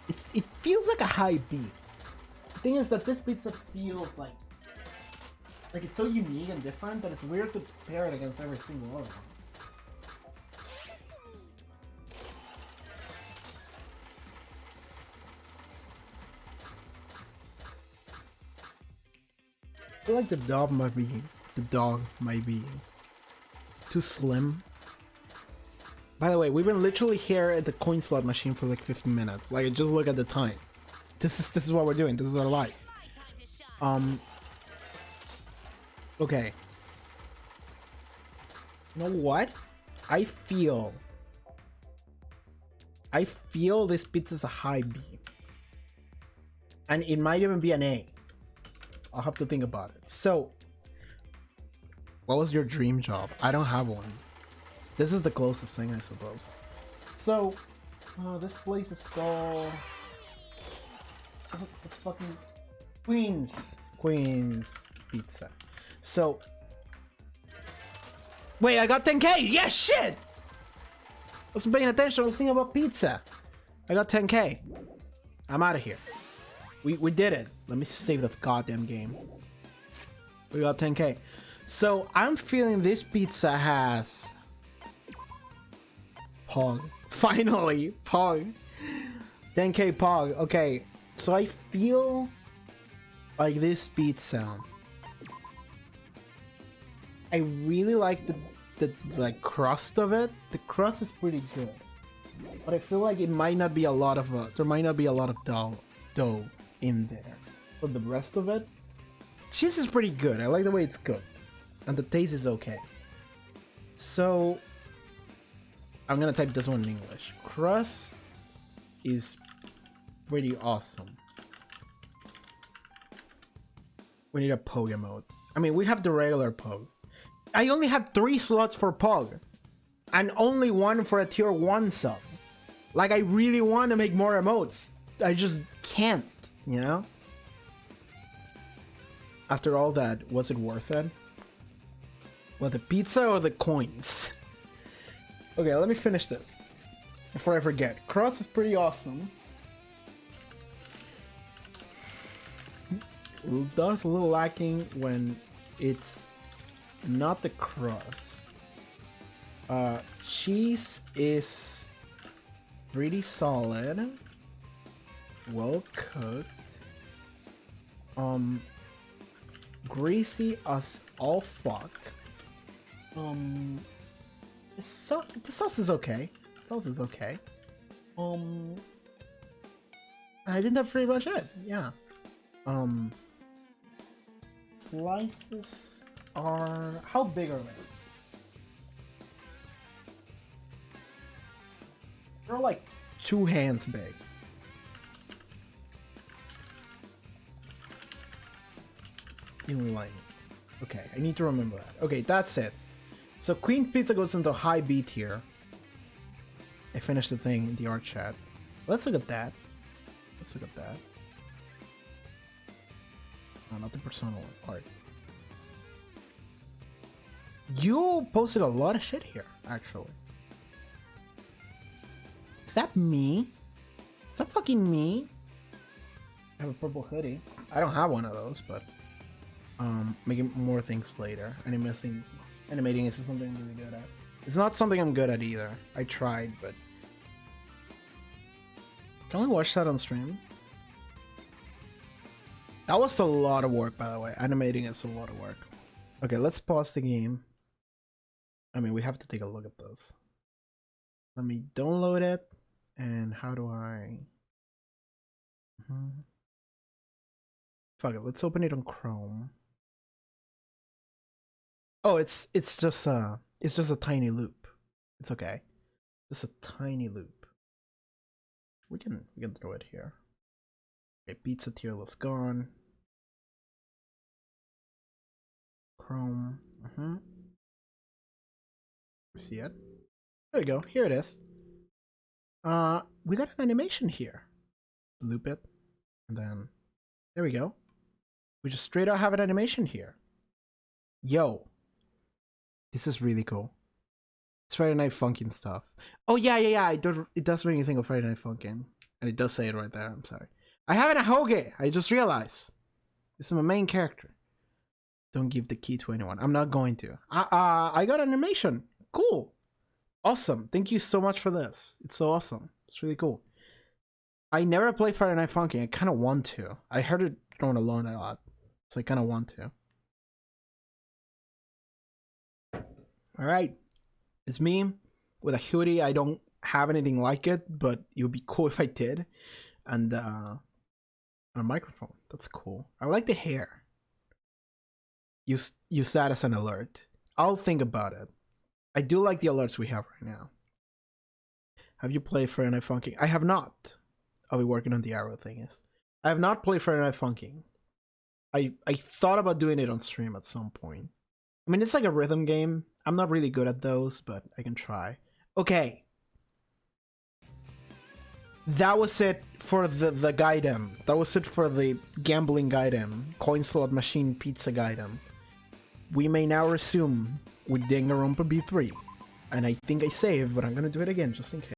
It feels like a high B. The thing is that this pizza feels like it's so unique and different that it's weird to pair it against every single other one. I feel like the dog might be too slim. By the way, we've been literally here at the coin slot machine for like 15 minutes. Like, just look at the time. This is what we're doing. This is our life. My time to shine. Okay. You know what? I feel this pizza's a high B. And it might even be an A. I'll have to think about it. So, what was your dream job? I don't have one. This is the closest thing, I suppose. So, this place is called... What's the fucking... Queen's Pizza. So... Wait, I got 10k! Yeah, shit! I wasn't paying attention, I was thinking about pizza. I got 10k. I'm out of here. We did it. Let me save the goddamn game. We got 10k. So I'm feeling this pizza has Pog. Finally, Pog. 10k Pog. Okay, so I feel like this pizza. I really like the like crust of it. The crust is pretty good, but I feel like it might not be a lot of there might not be a lot of dough in there. But the rest of it, cheese is pretty good. I like the way it's cooked, and the taste is okay. So I'm gonna type this one in English. Crust is pretty awesome. We need a Pog emote. I mean, we have the regular Pog. I only have 3 slots for Pog, and only 1 for a tier 1 sub. Like, I really want to make more emotes. I just can't, you know? After all that, was it worth it? Well, the pizza or the coins? Okay, let me finish this before I forget. Crust is pretty awesome. That's a little lacking when it's not the crust. Cheese is pretty solid, well cooked, greasy as all fuck. The sauce is okay. The sauce is okay. I think that's pretty much it. Yeah. Slices are... How big are they? They're like 2 hands big. In line. Okay, I need to remember that. Okay, that's it. So Queen's Pizza goes into high B tier. I finished the thing in the art chat. Let's look at that. Let's look at that. Oh, not the personal art. You posted a lot of shit here, actually. Is that me? Is that fucking me? I have a purple hoodie. I don't have one of those, but making more things later. Animating is something I'm really good at. It's not something I'm good at either. I tried, but can we watch that on stream? That was a lot of work, by the way. Animating is a lot of work. Okay, let's pause the game. I mean, we have to take a look at this. Let me download it. And how do I... Fuck it, let's open it on Chrome. Oh, it's just a tiny loop. It's okay. Just a tiny loop. We can throw it here. Okay, pizza tier list gone. Chrome. See it? There we go. Here it is. We got an animation here. Loop it, and then there we go. We just straight out have an animation here. Yo, this is really cool. It's Friday Night Funkin' stuff. Oh yeah. It does make me think of Friday Night Funkin', and it does say it right there. I'm sorry. I have an Ahoge. I just realized. This is my main character. Don't give the key to anyone. I'm not going to. I got an animation. Cool. Awesome. Thank you so much for this. It's so awesome. It's really cool. I never played Friday Night Funkin'. I kind of want to. I heard it thrown alone a lot, so I kind of want to. All right. It's me. with a hoodie. I don't have anything like it, but it would be cool if I did. And a microphone. That's cool. I like the hair. Use that as an alert. I'll think about it. I do like the alerts we have right now. Have you played Friday Night Funkin'? I have not. I'll be working on the arrow thing. Yes, I have not played Friday Night Funkin'. I thought about doing it on stream at some point. I mean, it's like a rhythm game. I'm not really good at those, but I can try. Okay. That was it for the guidem. That was it for the gambling guidem. Coin slot machine pizza guidem. We may now resume with Danganronpa V3. And I think I saved, but I'm gonna do it again just in case.